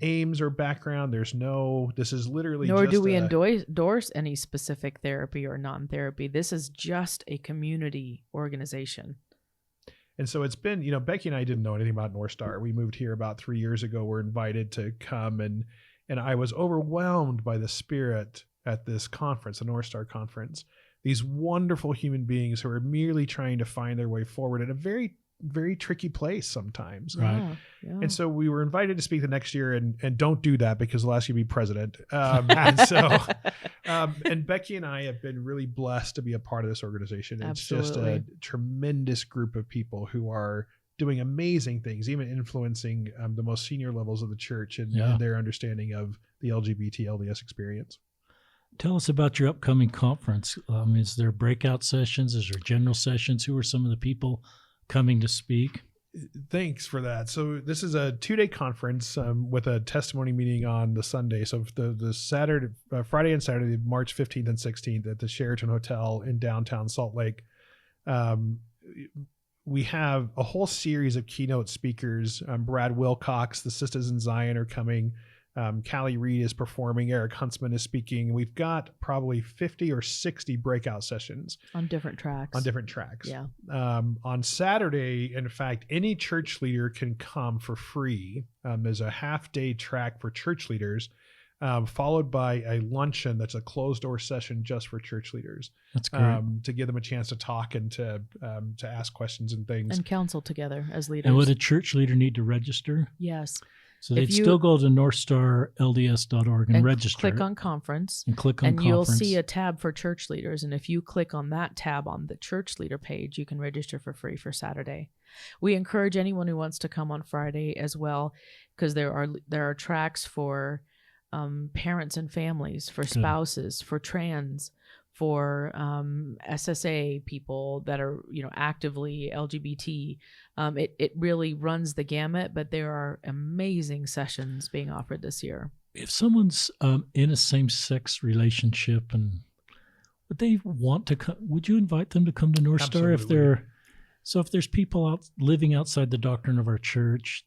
aims or background. This is literally Nor just do we endorse any specific therapy or non-therapy. This is just a community organization. And so it's been, Becky and I didn't know anything about North Star. We moved here about 3 years ago. We're invited to come, and I was overwhelmed by the spirit at this conference, the North Star conference. These wonderful human beings who are merely trying to find their way forward in a very, very tricky place sometimes. Right. Yeah. And so we were invited to speak the next year, and don't do that because they'll ask you to be president. And Becky and I have been really blessed to be a part of this organization. It's just a tremendous group of people who are doing amazing things, even influencing the most senior levels of the church and their understanding of the LGBT LDS experience. Tell us about your upcoming conference. Is there breakout sessions? Is there general sessions? Who are some of the people coming to speak? Thanks for that. So this is a 2-day conference with a testimony meeting on the Sunday. So the Saturday, Friday and Saturday, March 15th and 16th at the Sheraton Hotel in downtown Salt Lake. We have a whole series of keynote speakers. Brad Wilcox, the Sisters in Zion are coming. Callie Reed is performing. Eric Huntsman is speaking. We've got probably 50 or 60 breakout sessions on different tracks. Yeah. On Saturday, in fact, any church leader can come for free. There's a half-day track for church leaders, followed by a luncheon that's a closed-door session just for church leaders. That's great. To give them a chance to talk and to ask questions and things. And counsel together as leaders. And would a church leader need to register? Yes. So they'd still go to northstarlds.org and register. Click on conference. And click on and conference. You'll see a tab for church leaders. And if you click on that tab on the church leader page, you can register for free for Saturday. We encourage anyone who wants to come on Friday as well, because there are tracks for parents and families, for spouses, for trans, for SSA people that are actively LGBT. It really runs the gamut, but there are amazing sessions being offered this year. If someone's in a same-sex relationship and would they want to come, would you invite them to come to North Star? Absolutely. If there's people living outside the doctrine of our church,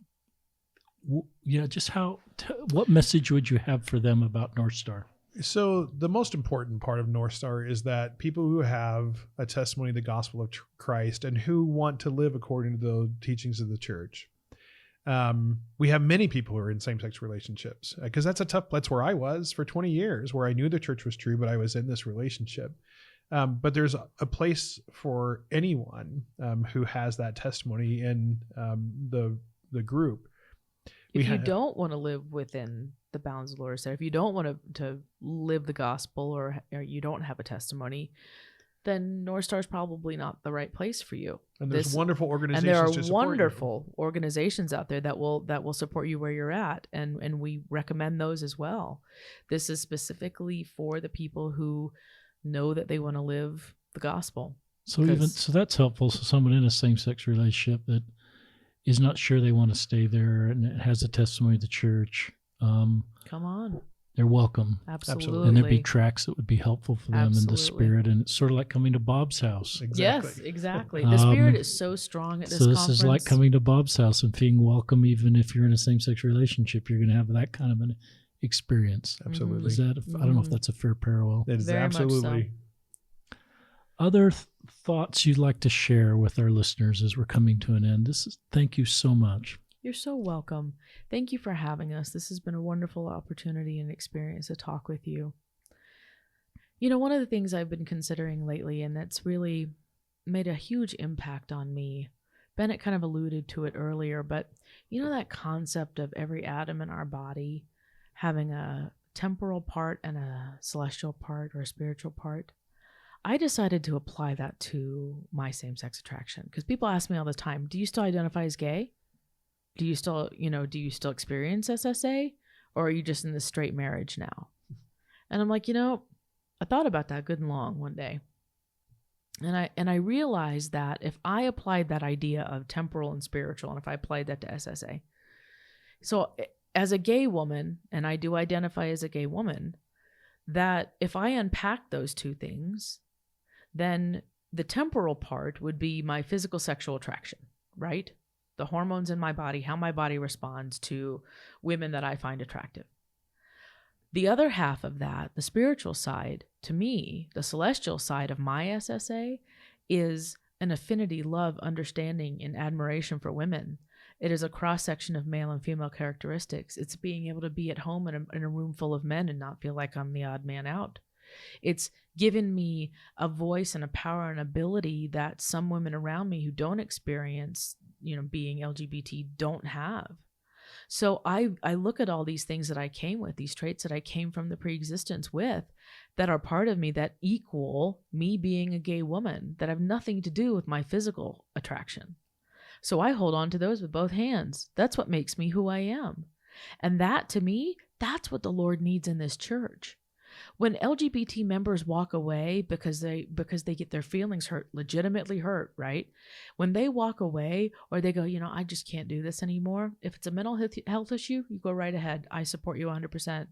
what message would you have for them about North Star? So the most important part of North Star is that people who have a testimony of the gospel of Christ and who want to live according to the teachings of the church. We have many people who are in same-sex relationships because that's where I was for 20 years, where I knew the church was true, but I was in this relationship. But there's a place for anyone who has that testimony in the group. If you don't want to live within the bounds of the Lord, if you don't want to live the gospel or you don't have a testimony, then North Star is probably not the right place for you. And there's wonderful organizations. And there are to support wonderful organizations out there that will support you where you're at, and we recommend those as well. This is specifically for the people who know that they want to live the gospel. So that's helpful. So someone in a same-sex relationship that is not sure they want to stay there and has a testimony of the church. Come on. they're welcome. Absolutely. And there'd be tracks that would be helpful for them in the Absolutely. spirit. And it's sort of like coming to Bob's house. Exactly. Yes, exactly. The spirit is so strong at this conference. So this is like coming to Bob's house and being welcome, even if you're in a same-sex relationship. You're going to have that kind of an experience. Absolutely. Is that? I don't know if that's a fair parallel. It is Very much absolutely. so. Other thoughts you'd like to share with our listeners as we're coming to an end? Thank you so much. You're so welcome. Thank you for having us. This has been a wonderful opportunity and experience to talk with you. You know, one of the things I've been considering lately, and that's really made a huge impact on me, Bennett kind of alluded to it earlier, but you know that concept of every atom in our body having a temporal part and a celestial part or a spiritual part? I decided to apply that to my same-sex attraction, because people ask me all the time, do you still identify as gay? Do you still experience SSA, or are you just in this straight marriage now? And I'm like, I thought about that good and long one day. And I realized that if I applied that idea of temporal and spiritual, and if I applied that to SSA, so as a gay woman, and I do identify as a gay woman, that if I unpack those two things, then the temporal part would be my physical sexual attraction, right? The hormones in my body, how my body responds to women that I find attractive. The other half of that, the spiritual side, to me, the celestial side of my SSA, is an affinity, love, understanding, and admiration for women. It is a cross-section of male and female characteristics. It's being able to be at home in a room full of men and not feel like I'm the odd man out. It's given me a voice and a power and ability that some women around me who don't experience, being LGBT don't have. So I look at all these things that I came with, these traits that I came from the pre-existence with, that are part of me that equal me being a gay woman, that have nothing to do with my physical attraction. So I hold on to those with both hands. That's what makes me who I am. And that, to me, that's what the Lord needs in this church. When LGBT members walk away because they get their feelings hurt, legitimately hurt, right? When they walk away or they go, I just can't do this anymore. If it's a mental health issue, you go right ahead. I support you 100%.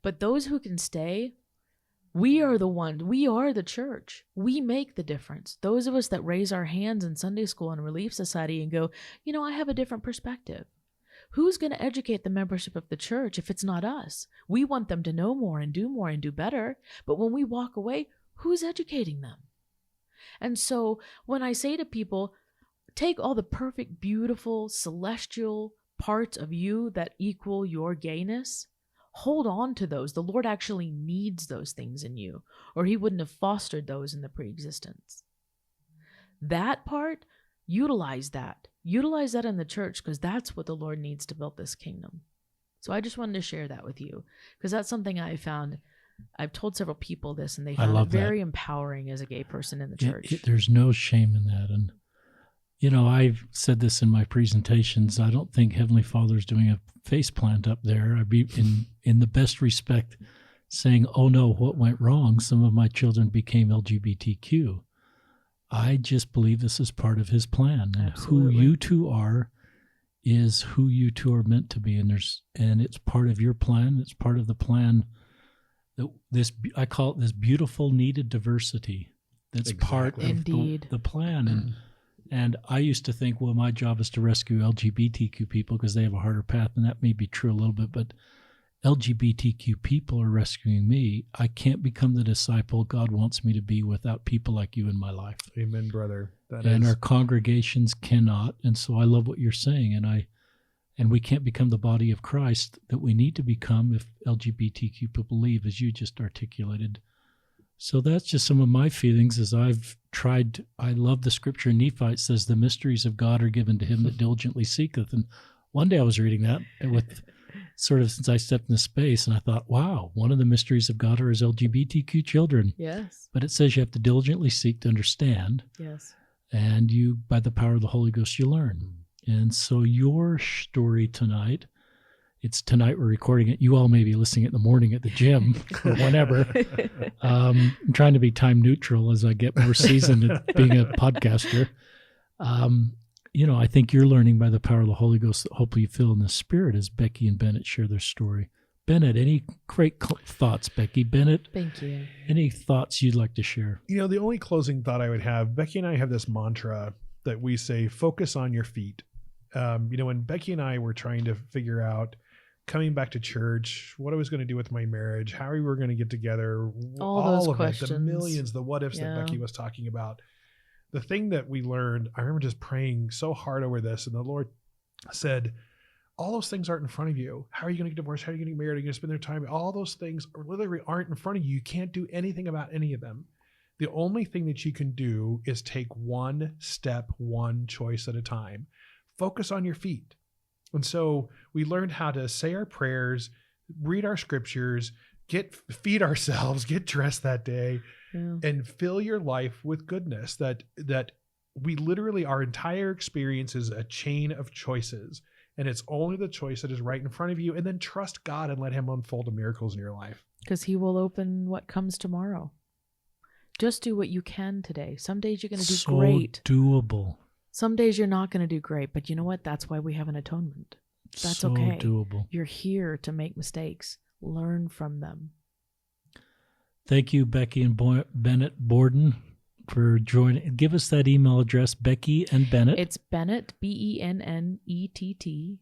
But those who can stay, we are the ones. We are the church. We make the difference. Those of us that raise our hands in Sunday school and Relief Society and go, I have a different perspective. Who's going to educate the membership of the church if it's not us? We want them to know more and do better. But when we walk away, who's educating them? And so when I say to people, take all the perfect, beautiful, celestial parts of you that equal your gayness, hold on to those. The Lord actually needs those things in you, or he wouldn't have fostered those in the pre-existence. That part, utilize that. Utilize that in the church, because that's what the Lord needs to build this kingdom. So I just wanted to share that with you, because that's something I found. I've told several people this, and they found it very empowering as a gay person in the church. There's no shame in that. And, I've said this in my presentations. I don't think Heavenly Father's doing a face plant up there. I'd be in the best respect saying, oh no, what went wrong? Some of my children became LGBTQ. I just believe this is part of his plan, and Absolutely. who you two are is who you two are meant to be. And it's part of your plan. It's part of the plan that I call it this beautiful needed diversity. That's part of the plan. And I used to think, well, my job is to rescue LGBTQ people because they have a harder path. And that may be true a little bit, but LGBTQ people are rescuing me. I can't become the disciple God wants me to be without people like you in my life. Amen, brother. Our congregations cannot. And so I love what you're saying. And we can't become the body of Christ that we need to become if LGBTQ people leave, as you just articulated. So that's just some of my feelings as I've tried. I love the scripture in Nephi. It says the mysteries of God are given to him that diligently seeketh. And one day I was reading that with sort of since I stepped into space, and I thought, wow, one of the mysteries of God are his LGBTQ children. Yes. But it says you have to diligently seek to understand. Yes. And you, by the power of the Holy Ghost, you learn. And so your story tonight, it's tonight we're recording it. You all may be listening in the morning at the gym or whenever. I'm trying to be time neutral as I get more seasoned at being a podcaster. I think you're learning by the power of the Holy Ghost that hopefully you feel in the Spirit as Becky and Bennett share their story. Bennett, any great thoughts, Becky? Bennett, Thank you. any thoughts you'd like to share? The only closing thought I would have, Becky and I have this mantra that we say, focus on your feet. When Becky and I were trying to figure out coming back to church, what I was going to do with my marriage, how we were going to get together, All those of questions. it, the millions, the what ifs that Becky was talking about. The thing that we learned, I remember just praying so hard over this, and the Lord said, all those things aren't in front of you. How are you going to get divorced? How are you going to get married? Are you going to spend their time? All those things literally aren't in front of you. You can't do anything about any of them. The only thing that you can do is take one step, one choice at a time. Focus on your feet. And so we learned how to say our prayers, read our scriptures, feed ourselves, get dressed that day, and fill your life with goodness. That we literally, our entire experience is a chain of choices. And it's only the choice that is right in front of you. And then trust God and let him unfold the miracles in your life. Because he will open what comes tomorrow. Just do what you can today. Some days you're going to do great. Doable. Some days you're not going to do great. But you know what? That's why we have an atonement. That's so okay. Doable. You're here to make mistakes. Learn from them. Thank you, Becky and Bennett Borden, for joining. Give us that email address, Becky and Bennett. It's Bennett, BENNETTANDBECKY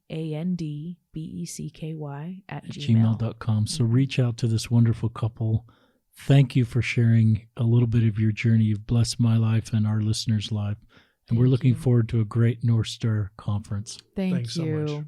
@gmail.com. So reach out to this wonderful couple. Thank you for sharing a little bit of your journey. You've blessed my life and our listeners' life. And we're looking forward to a great North Star conference. Thanks so you. much.